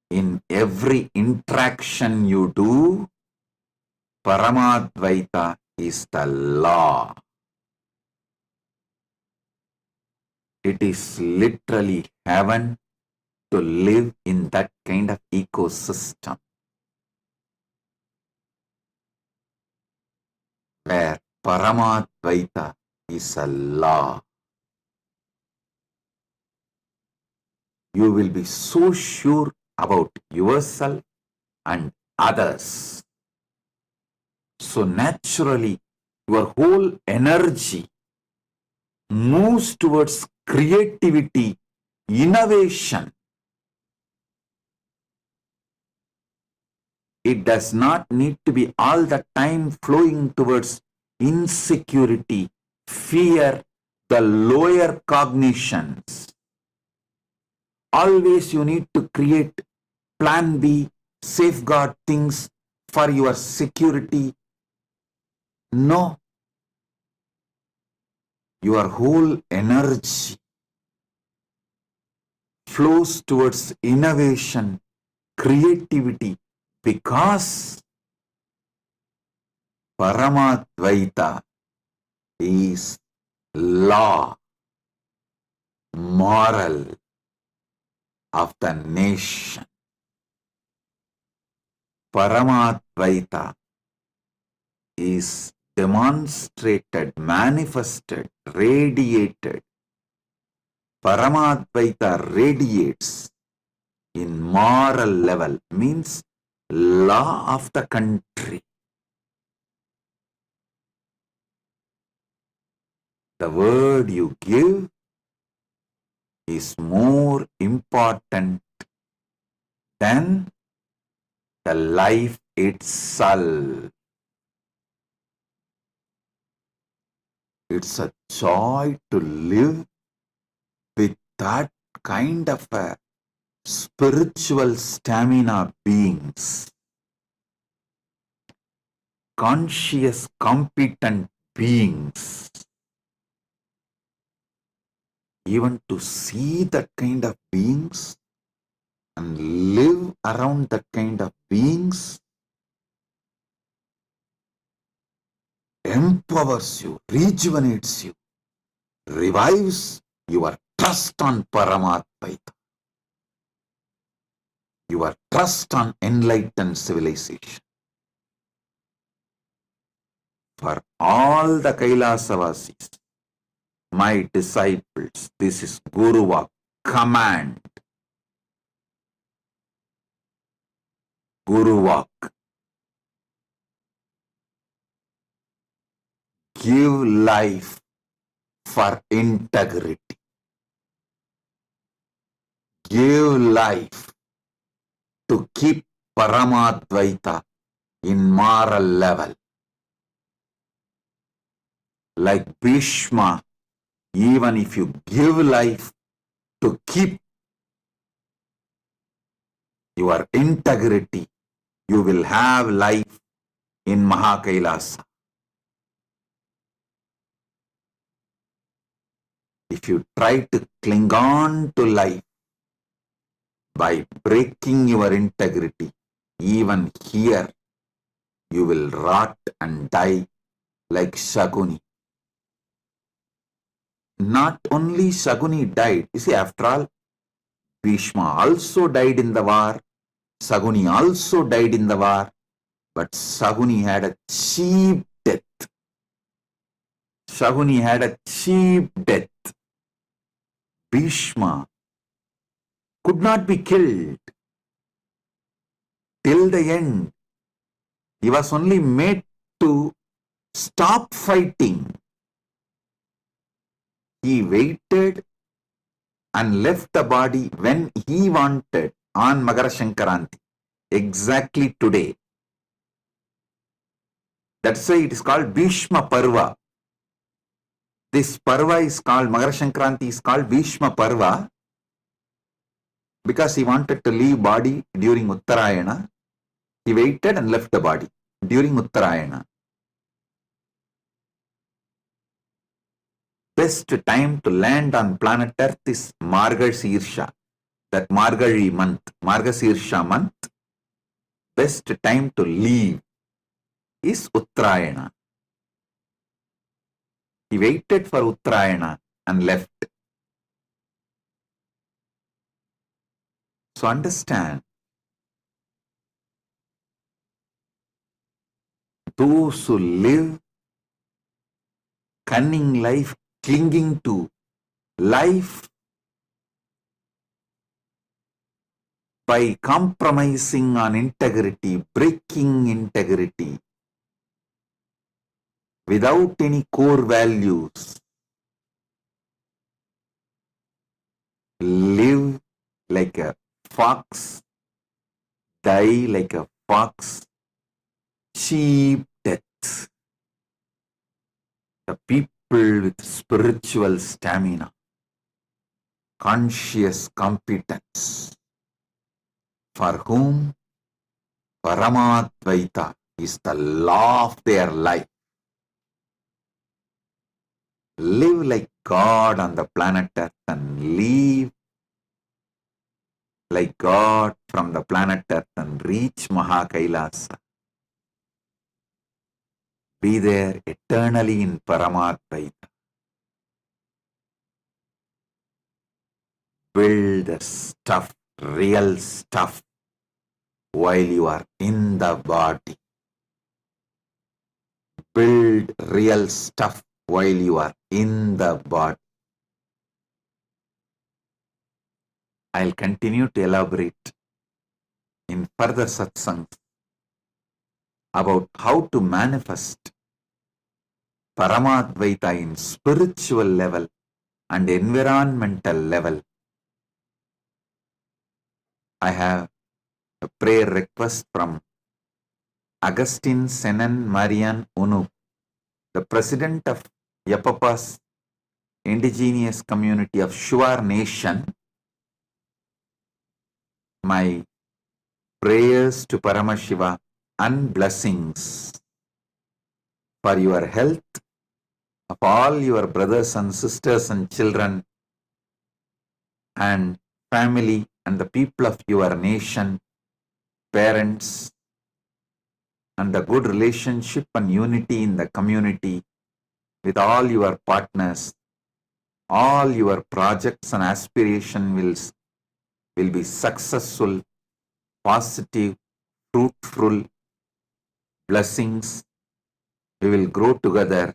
In every interaction you do, Paramadvaita is the law. It is literally heaven to live in that kind of ecosystem where Paramadvaita is a law. You will be so sure about yourself and others. So naturally, your whole energy moves towards creativity, innovation. It does not need to be all the time flowing towards insecurity, fear, the lower cognitions. Always you need to create plan B, safeguard things for your security. No. Your whole energy flows towards innovation, creativity, because Paramadvaita is law, moral of the nation. Paramadvaita is demonstrated, manifested, radiated. Paramadvaita radiates in moral level, means law of the country. The word you give is more important than the life itself. It's a joy to live with that kind of a spiritual stamina beings, conscious, competent beings, even to see that kind of beings and live around that kind of beings empowers you, rejuvenates you, revives your trust on Paramatmaita, your trust on enlightened civilization. For all the Kailasa-vasis, my disciples, this is Guruvak, command. Guruvak, give life for integrity. Give life to keep Paramadvaita in moral level. Like Bhishma, even if you give life to keep your integrity, you will have life in Mahakailasa. If you try to cling on to life by breaking your integrity, even here you will rot and die like Shaguni. Not only Shaguni died, you see, after all, Bhishma also died in the war, Shaguni also died in the war, but Shaguni had a cheap death. Shaguni had a cheap death. Bhishma could not be killed till the end. He was only made to stop fighting. He waited and left the body when he wanted on Magara Shankaranti, exactly today. That's why it is called Bhishma Parva. This Parva is called, Magara Shankaranti is called Bhishma Parva because he wanted to leave body during Uttarayana. He waited and left the body during Uttarayana. Best time to land on planet Earth is Margashirsha, that Margazhi month, Margashirsha month. Best time to leave is Uttarayana. He waited for Uttarayana and left. So understand, those who live cunning life, clinging to life by compromising on integrity, breaking integrity, without any core values, live like a fox, die like a fox, cheap death. The people with spiritual stamina, conscious competence, for whom Paramadvaita is the law of their life, live like God on the planet Earth and leave like God from the planet Earth and reach Mahakailasa. Be there eternally in Paramadvaita. Build the stuff, real stuff, while you are in the body. Build real stuff while you are in the body. I'll continue to elaborate in further satsangs about how to manifest Paramadvaita in spiritual level and environmental level. I have a prayer request from Agustin Senan Marian Unu, the president of Yapapa's indigenous community of Shuar Nation. my prayers to Paramashiva and blessings for your health of all your brothers and sisters and children and family and the people of your nation, parents, and the good relationship and unity in the community with all your partners. All your projects and aspirations will be successful, positive, fruitful blessings. We will grow together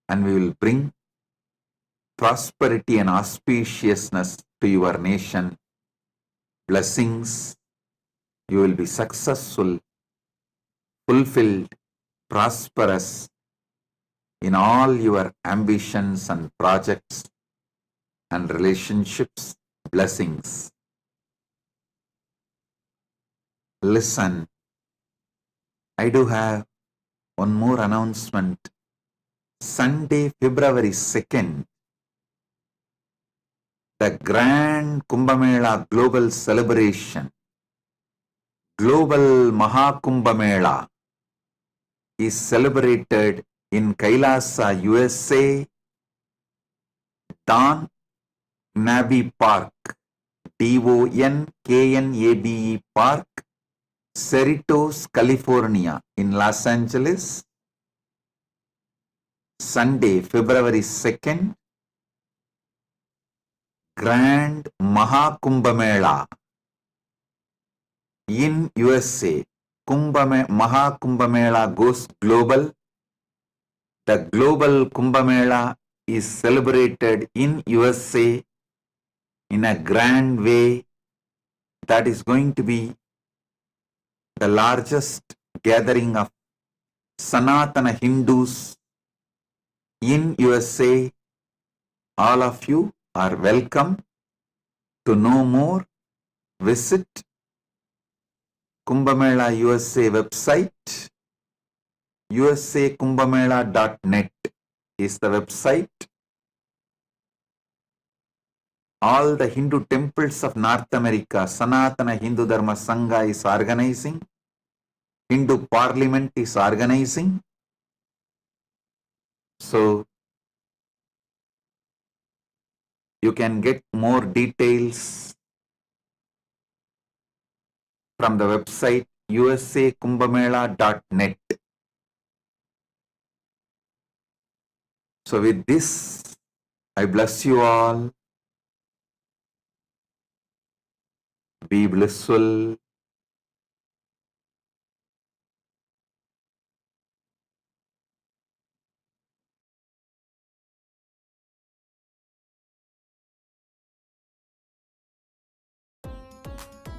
and we will bring prosperity and auspiciousness to your nation. Blessings. You will be successful, fulfilled, prosperous in all your ambitions and projects and relationships. Blessings. Listen, I do have one more announcement. Sunday, February 2nd, the Grand Kumbhamela Global Celebration, Global Mahakumbhamela, is celebrated in Kailasa, USA, Don Knabe Park, Donknabe Park, Cerritos, California, in Los Angeles. Sunday, February 2nd, Grand Mahakumbhamela in USA. Mahakumbhamela goes global. The global Kumbhamela is celebrated in USA in a grand way. That is going to be the largest gathering of Sanatana Hindus in USA. All of you are welcome. To know more, visit Kumbhamela USA website. usakumbhamela.net is the website. All the Hindu temples of North America, Sanatana Hindu Dharma Sangha is organizing. Hindu Parliament is organizing. So, you can get more details from the website usakumbhamela.net. So with this, I bless you all. Be blissful.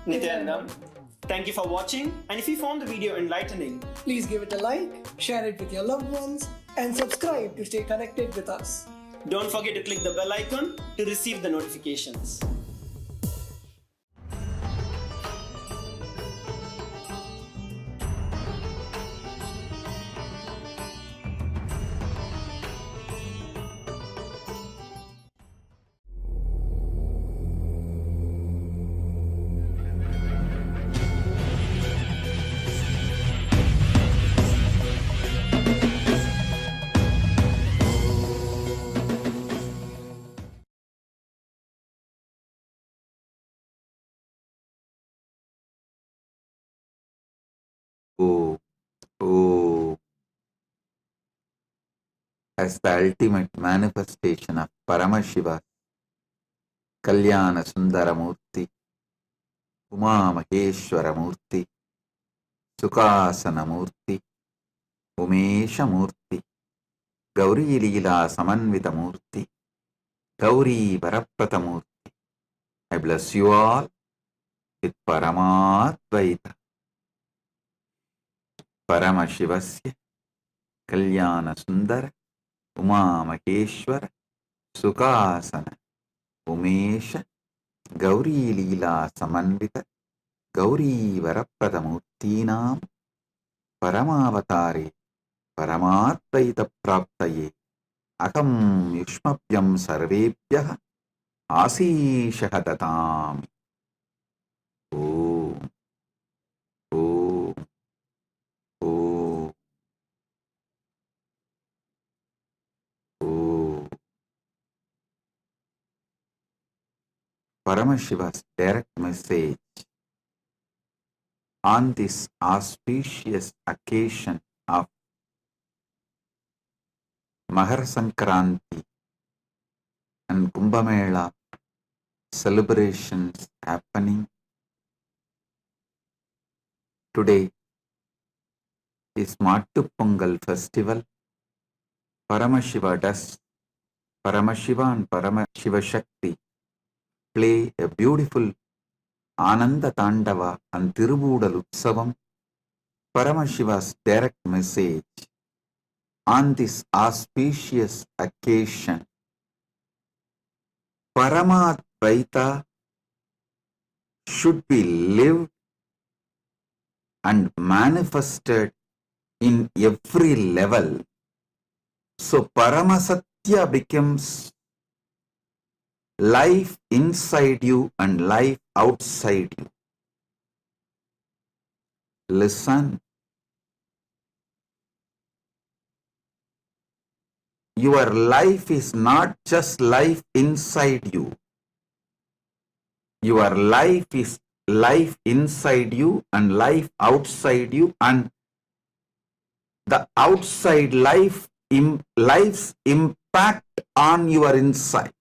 Nithyananda, thank you for watching, and if you found the video enlightening, please give it a like, share it with your loved ones, and subscribe to stay connected with us. Don't forget to click the bell icon to receive the notifications. As the ultimate manifestation of Paramashiva, Kalyana Sundaramurti, Uma Maheshwaramurti, Sukhasanamurti, Umeshamurti, Gauri Leela Samanvitamurti, Gauri Varapratamurti. I bless you all with Paramadvaita. Paramashivasya, Kalyana Sundara, Uma Maheshwara, Sukhasana, Umesha, Gauri Leela Samanvita, Gauri Varapratamurtinam, Paramavatare, Paramadvaita Praptaye, Akam Yushmapyam Sarvebhyaha, Asishah Datam. Paramashiva's direct message on this auspicious occasion of Mahar Sankranti and Kumbh Mela celebrations happening today is Mattu Pongal festival. Paramashiva does, Paramashiva and Paramashiva Shakti play a beautiful Ananda Tandava and Tirubudal Utsavam. Paramashiva's direct message on this auspicious occasion. Paramadvaita should be lived and manifested in every level. So Paramasatya becomes life inside you and life outside you. Listen. Your life is not just life inside you. Your life is life inside you and life outside you, and the outside life's impact on your inside.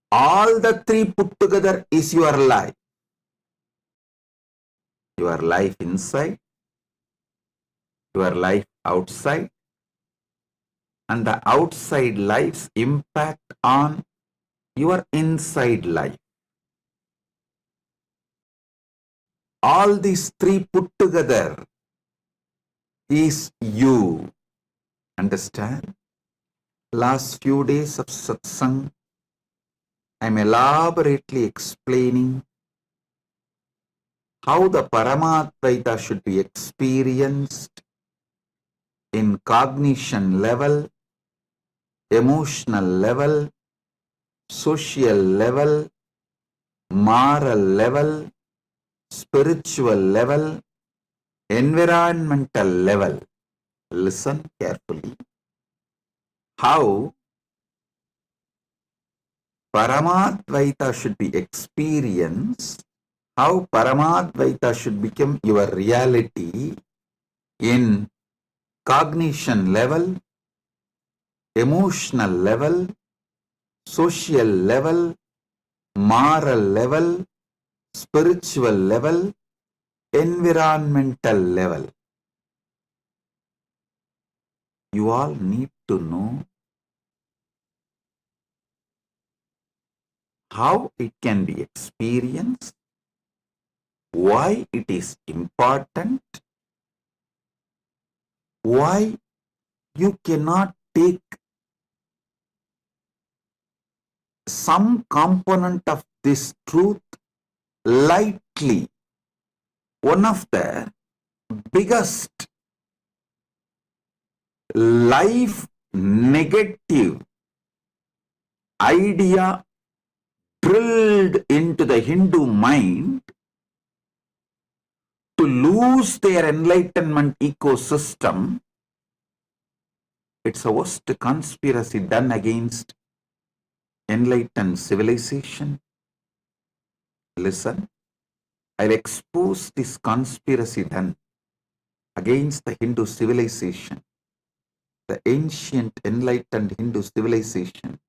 All the three put together is your life. Your life inside, your life outside, and the outside life's impact on your inside life. All these three put together is you. Understand? Last few days of satsang, I'm elaborately explaining how the Paramadvaita should be experienced in cognition level, emotional level, social level, moral level, spiritual level, environmental level. Listen carefully. How Paramadvaita should be experienced, how Paramadvaita should become your reality in cognition level, emotional level, social level, moral level, spiritual level, environmental level. You all need to know how it can be experienced, why it is important, why you cannot take some component of this truth lightly. One of the biggest life negative idea drilled into the Hindu mind to lose their enlightenment ecosystem. It's a worst conspiracy done against enlightened civilization. Listen, I'll expose this conspiracy done against the Hindu civilization, the ancient enlightened Hindu civilization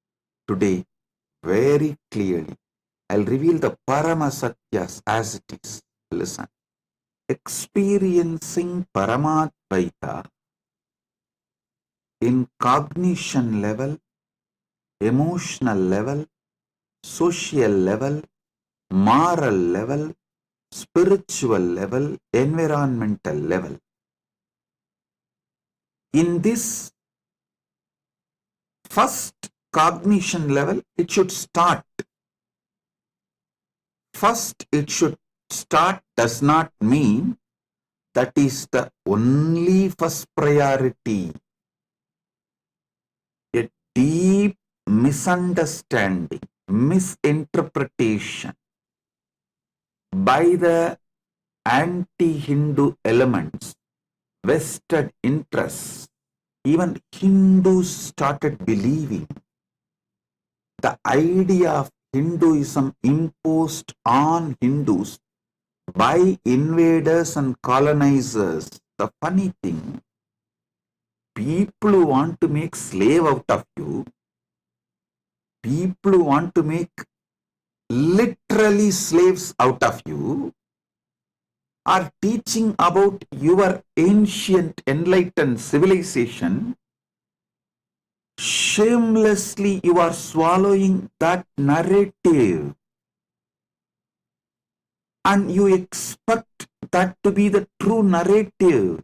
today very clearly. I'll reveal the Paramasatyas as it is. Listen. Experiencing Paramadvaita in cognition level, emotional level, social level, moral level, spiritual level, environmental level. In this first cognition level, it should start. First, it should start does not mean that is the only first priority. A deep misunderstanding, misinterpretation by the anti-Hindu elements, vested interests. Even Hindus started believing the idea of Hinduism imposed on Hindus by invaders and colonizers. The funny thing, people who want to make slave out of you, people who want to make literally slaves out of you, are teaching about your ancient enlightened civilization. Shamelessly you are swallowing that narrative and you expect that to be the true narrative.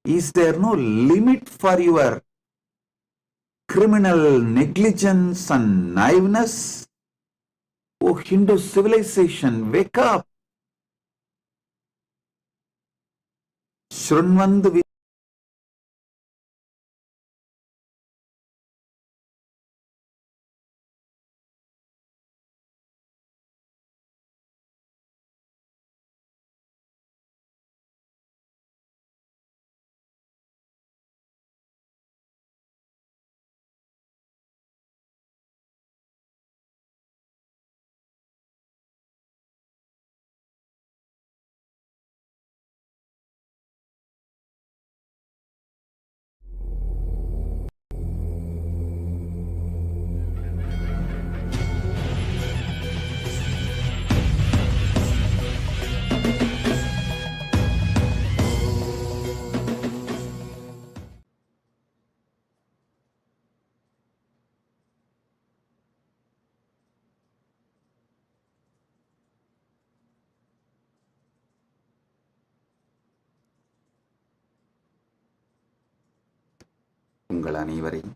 Is there no limit for your criminal negligence and naiveness? Oh, Hindu civilization, wake up! Shrunvandu உங்கள் அனைவரையும்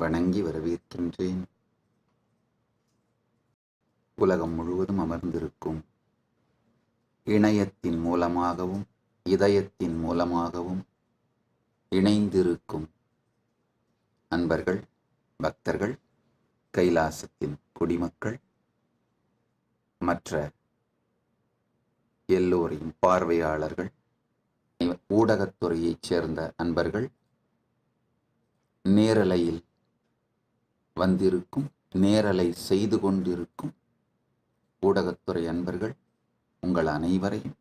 வணங்கி வரவேற்கின்றேன். உலகம் முழுவதும் அமர்ந்திருக்கும் இணையத்தின் மூலமாகவும் இதயத்தின் மூலமாகவும் இணைந்திருக்கும் அன்பர்கள், பக்தர்கள், கைலாசத்தின் குடிமக்கள், மற்ற எல்லோரையும் பார்வையாளர்கள், ஊடகத்துறையைச் சேர்ந்த அன்பர்கள், நேரலையில் வந்திருக்கும், நேரலை செய்து கொண்டிருக்கும் ஊடகத்துறை அன்பர்கள், உங்கள் அனைவரையும்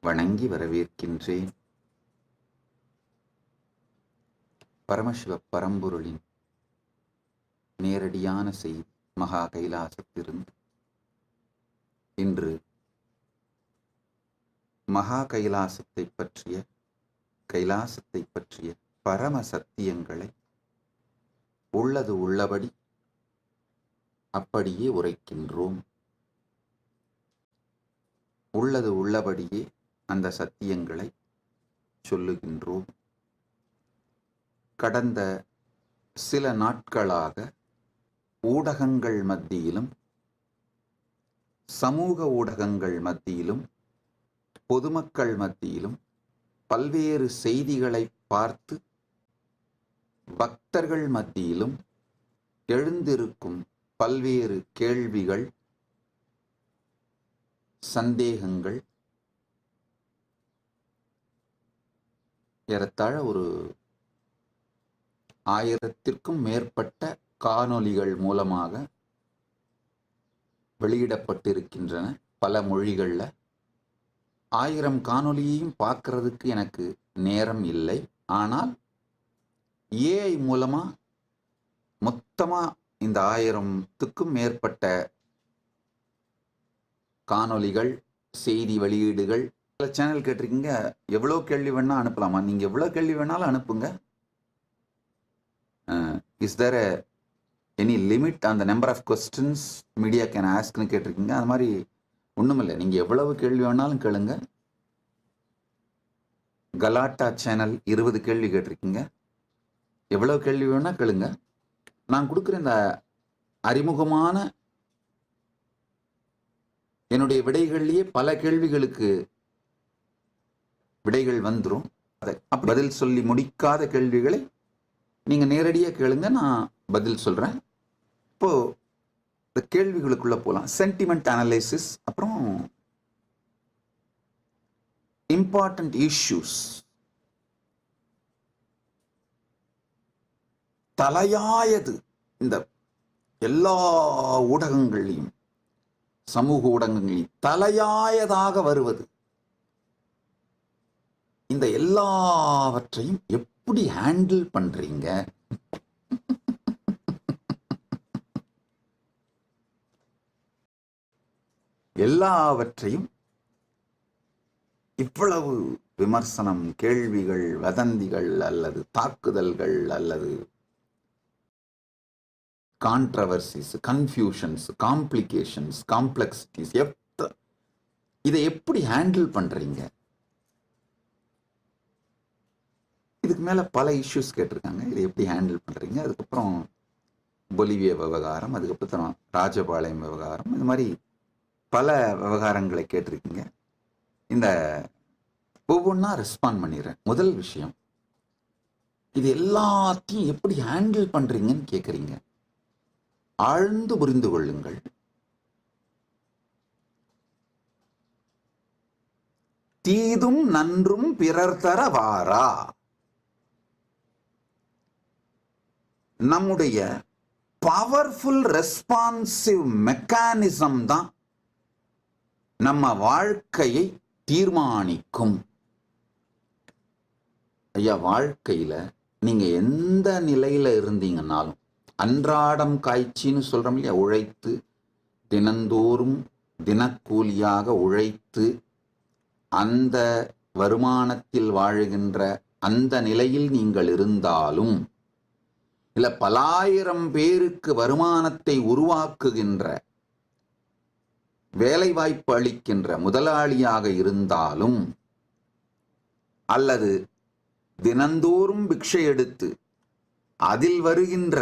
வணங்கி வரவேற்கின்றேன். பரமசிவ பரம்பொருளின் நேரடியான செய்தி மகா கைலாசத்திலிருந்து இன்று மகா கைலாசத்தை பற்றிய பரம சத்தியங்களை உள்ளது உள்ளபடி அப்படியே உரைக்கின்றோம். உள்ளது உள்ளபடியே அந்த சத்தியங்களை சொல்லுகின்றோம். கடந்த சில நாட்களாக ஊடகங்கள் மத்தியிலும், சமூக ஊடகங்கள் மத்தியிலும், பொதுமக்கள் மத்தியிலும் பல்வேறு செய்திகளை பார்த்து பக்தர்கள் மத்தியிலும் எழுந்திருக்கும் பல்வேறு கேள்விகள், சந்தேகங்கள், ஏறத்தாழ ஒரு 1000த்திற்கும் மேற்பட்ட காணொளிகள் மூலமாக வெளியிடப்பட்டிருக்கின்றன. பல மொழிகள்ல 1000 காணொளியையும் பார்க்கறதுக்கு எனக்கு நேரம் இல்லை. ஆனால் ஏஐ மூலமா மொத்தமா இந்த 1000த்துக்கும் மேற்பட்ட காணொளிகள், செய்தி வெளியீடுகள், பல சேனல் கேட்டிருக்கீங்க, எவ்வளோ கேள்வி வேணா அனுப்பலாமா? நீங்க எவ்வளோ கேள்வி வேணாலும் அனுப்புங்க. Is there any limit on the number of questions media can ஆஸ்க்னு கேட்டிருக்கீங்க. அது மாதிரி ஒன்றும் இல்லை, நீங்கள் எவ்வளவு கேள்வி வேணாலும் கேளுங்க. கலாட்டா சேனல் 20 கேள்வி கேட்டிருக்கீங்க, எவ்வளவு கேள்வி வேணா கேளுங்க. நான் கொடுக்குற இந்த அறிமுகமான என்னுடைய விடைகள்லேயே பல கேள்விகளுக்கு விடைகள் வந்துடும். அதை பதில் சொல்லி முடிக்காத கேள்விகளை நீங்கள் நேரடியாக கேளுங்க, நான் பதில் சொல்கிறேன். இப்போ இந்த கேள்விகளுக்குள்ள போகலாம். சென்டிமெண்ட் அனலைசிஸ், அப்புறம் இம்பார்ட்டன்ட் இஷ்யூஸ், தலையாயது இந்த எல்லா ஊடகங்களையும், சமூக ஊடகங்களில் தலையாயதாக வருவது. இந்த எல்லாவற்றையும் எப்படி ஹேண்டில் பண்றீங்க? எல்லாவற்றையும் இவ்வளவு விமர்சனம், கேள்விகள், வதந்திகள் அல்லது தாக்குதல்கள் அல்லது கான்ட்ரவர்சிஸ், கன்ஃபியூஷன்ஸ், காம்ப்ளிகேஷன்ஸ், காம்ப்ளெக்சிட்டிஸ், இதை எப்படி ஹேண்டில் பண்றீங்க? இதுக்கு மேல பல இஷ்யூஸ் கேட்டிருக்காங்க. இதை எப்படி ஹேண்டில் பண்றீங்க? அதுக்கப்புறம் பொலிவிய விவகாரம், அதுக்கப்புறம் ராஜபாளையம் விவகாரம், இந்த மாதிரி பல விவகாரங்களை கேட்டிருக்கீங்க. இந்த ஒவ்வொன்றா ரெஸ்பாண்ட் பண்ணிடுறேன். முதல் விஷயம், இது எல்லாத்தையும் எப்படி ஹேண்டில் பண்றீங்கன்னு கேட்குறீங்க. ஆழ்ந்து புரிந்து கொள்ளுங்கள். தீதும் நன்றும் பிறர் தர வாரா. நம்முடைய பவர்ஃபுல் ரெஸ்பான்சிவ் மெக்கானிசம் தான் நம்ம வாழ்க்கையை தீர்மானிக்கும். ஐயா, வாழ்க்கையில நீங்க எந்த நிலையில இருந்தீங்கன்னாலும், அன்றாடம் காய்ச்சின்னு சொல்றோம் இல்லையா, உழைத்து தினந்தோறும் தினக்கூலியாக உழைத்து அந்த வருமானத்தில் வாழுகின்ற அந்த நிலையில் நீங்கள் இருந்தாலும், இல்ல பலாயிரம் பேருக்கு வருமானத்தை உருவாக்குகின்ற வேலை வாய்ப்பு அளிக்கின்ற முதலாளியாக இருந்தாலும், அல்லது தினந்தோறும் பிக்ஷை எடுத்து அதில் வருகின்ற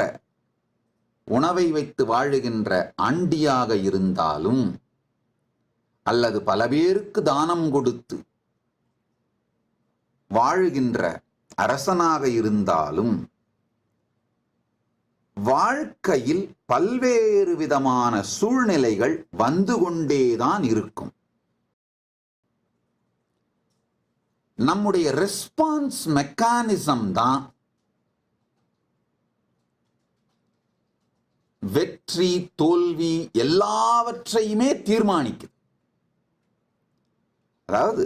உணவை வைத்து வாழுகின்ற ஆண்டியாக இருந்தாலும், அல்லது பல பேருக்கு தானம் கொடுத்து வாழுகின்ற அரசனாக இருந்தாலும், வாழ்க்கையில் பல்வேறு விதமான சூழ்நிலைகள் வந்து கொண்டேதான் இருக்கும். நம்முடைய ரெஸ்பான்ஸ் மெக்கானிசம் தான் வெற்றி, தோல்வி எல்லாவற்றையுமே தீர்மானிக்குது. அதாவது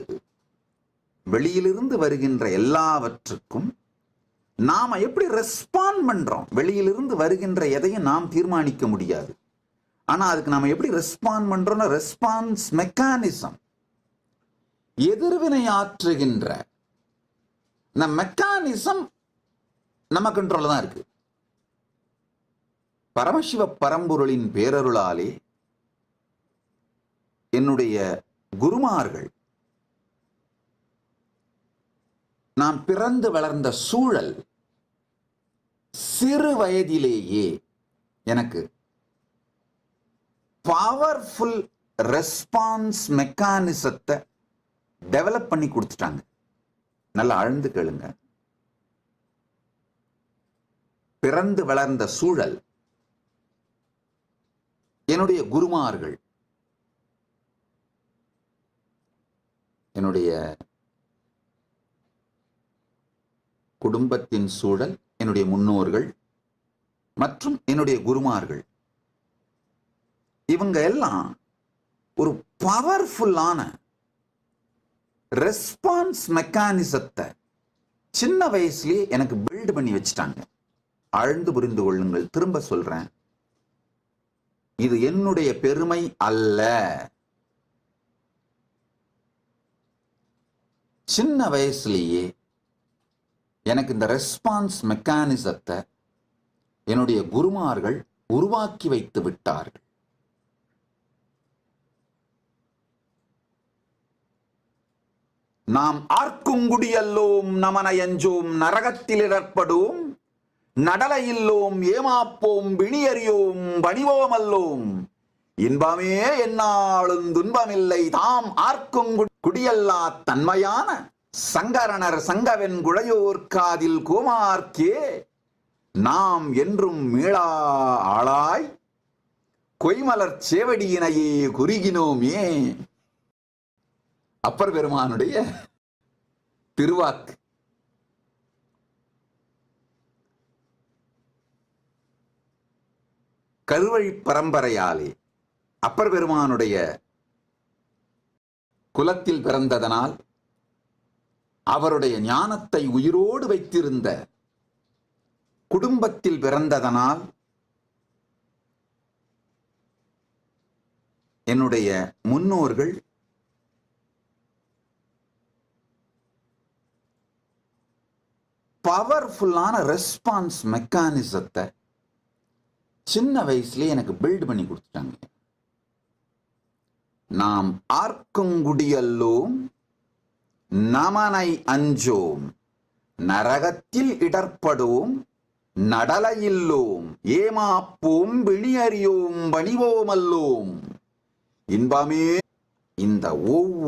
வெளியிலிருந்து வருகின்ற எல்லாவற்றுக்கும் நாம எப்படி ரெஸ்பாண்ட் பண்றோம்? வெளியிலிருந்து வருகின்ற எதையும் நாம் தீர்மானிக்க முடியாது. ஆனா அதுக்கு நாம எப்படி ரெஸ்பாண்ட் பண்றோம்னா, ரெஸ்பான்ஸ் மெக்கானிசம், எதிர்வினை ஆற்றுகின்ற இந்த மெக்கானிசம் நம்ம கண்ட்ரோல்ல தான் இருக்கு. பரமசிவ பரம்பொருளின் பேரருளாலே என்னுடைய குருமார்கள், நான் பிறந்து வளர்ந்த சூழல், சிறு வயதிலேயே எனக்கு பவர்ஃபுல் ரெஸ்பான்ஸ் மெக்கானிசத்தை டெவலப் பண்ணி கொடுத்துட்டாங்க. நல்லா ஆழ்ந்து கேளுங்க. பிறந்து வளர்ந்த சூழல், என்னுடைய குருமார்கள், என்னுடைய குடும்பத்தின் சூழல், என்னுடைய முன்னோர்கள் மற்றும் என்னுடைய குருமார்கள், இவங்க எல்லாம் ஒரு பவர்ஃபுல்லான ரெஸ்பான்ஸ் மெக்கானிசத்தை சின்ன வயசுலயே எனக்கு பில்ட் பண்ணி வச்சுட்டாங்க. ஆழ்ந்து புரிந்து கொள்ளுங்கள். திரும்ப சொல்றேன், இது என்னுடைய பெருமை அல்ல. சின்ன வயசுலேயே எனக்கு இந்த ரெஸ்பான்ஸ் மெக்கானிசத்தை என்னுடைய குருமார்கள் உருவாக்கி வைத்து விட்டார்கள். நாம் ஆர்க்குங்குடியல்லோம் நமனயஞ்சோம் நரகத்தில் இடர்படும் நடலையில்லோம் ஏமாப்போம் விணியறியோம் பணிவோமல்லோம் இன்பமே என்னாலும் துன்பமில்லை தாம் ஆர்க்கும் குடியல்லா தன்மையான சங்கரணர் சங்கவென் குழையோர் காதில் கோமார்க்கே நாம் என்றும் மீளா ஆளாய் கொய்மலர் சேவடியினையே குறுகினோமே. அப்பர் பெருமானுடைய திருவாக்கு. கருவழி பரம்பரையாலே அப்பர் பெருமானுடைய குலத்தில் பிறந்ததனால் அவருடைய ஞானத்தை உயிரோடு வைத்திருந்த குடும்பத்தில் பிறந்ததனால் என்னுடைய முன்னோர்கள் பவர்ஃபுல்லான ரெஸ்பான்ஸ் மெக்கானிசத்தை சின்ன வயசுல எனக்கு பில்ட் பண்ணி கொடுத்துட்டாங்க. நாம் ஆர்க்குங்குடியல்லோம் நமனை அஞ்சோம் நரகத்தில் இடர்படோம் நடலையில்லோம் ஏமாப்போம் விழியறியோம் பணிவோமல்லோம் இன்பமே. இந்த ஒவ்வொரு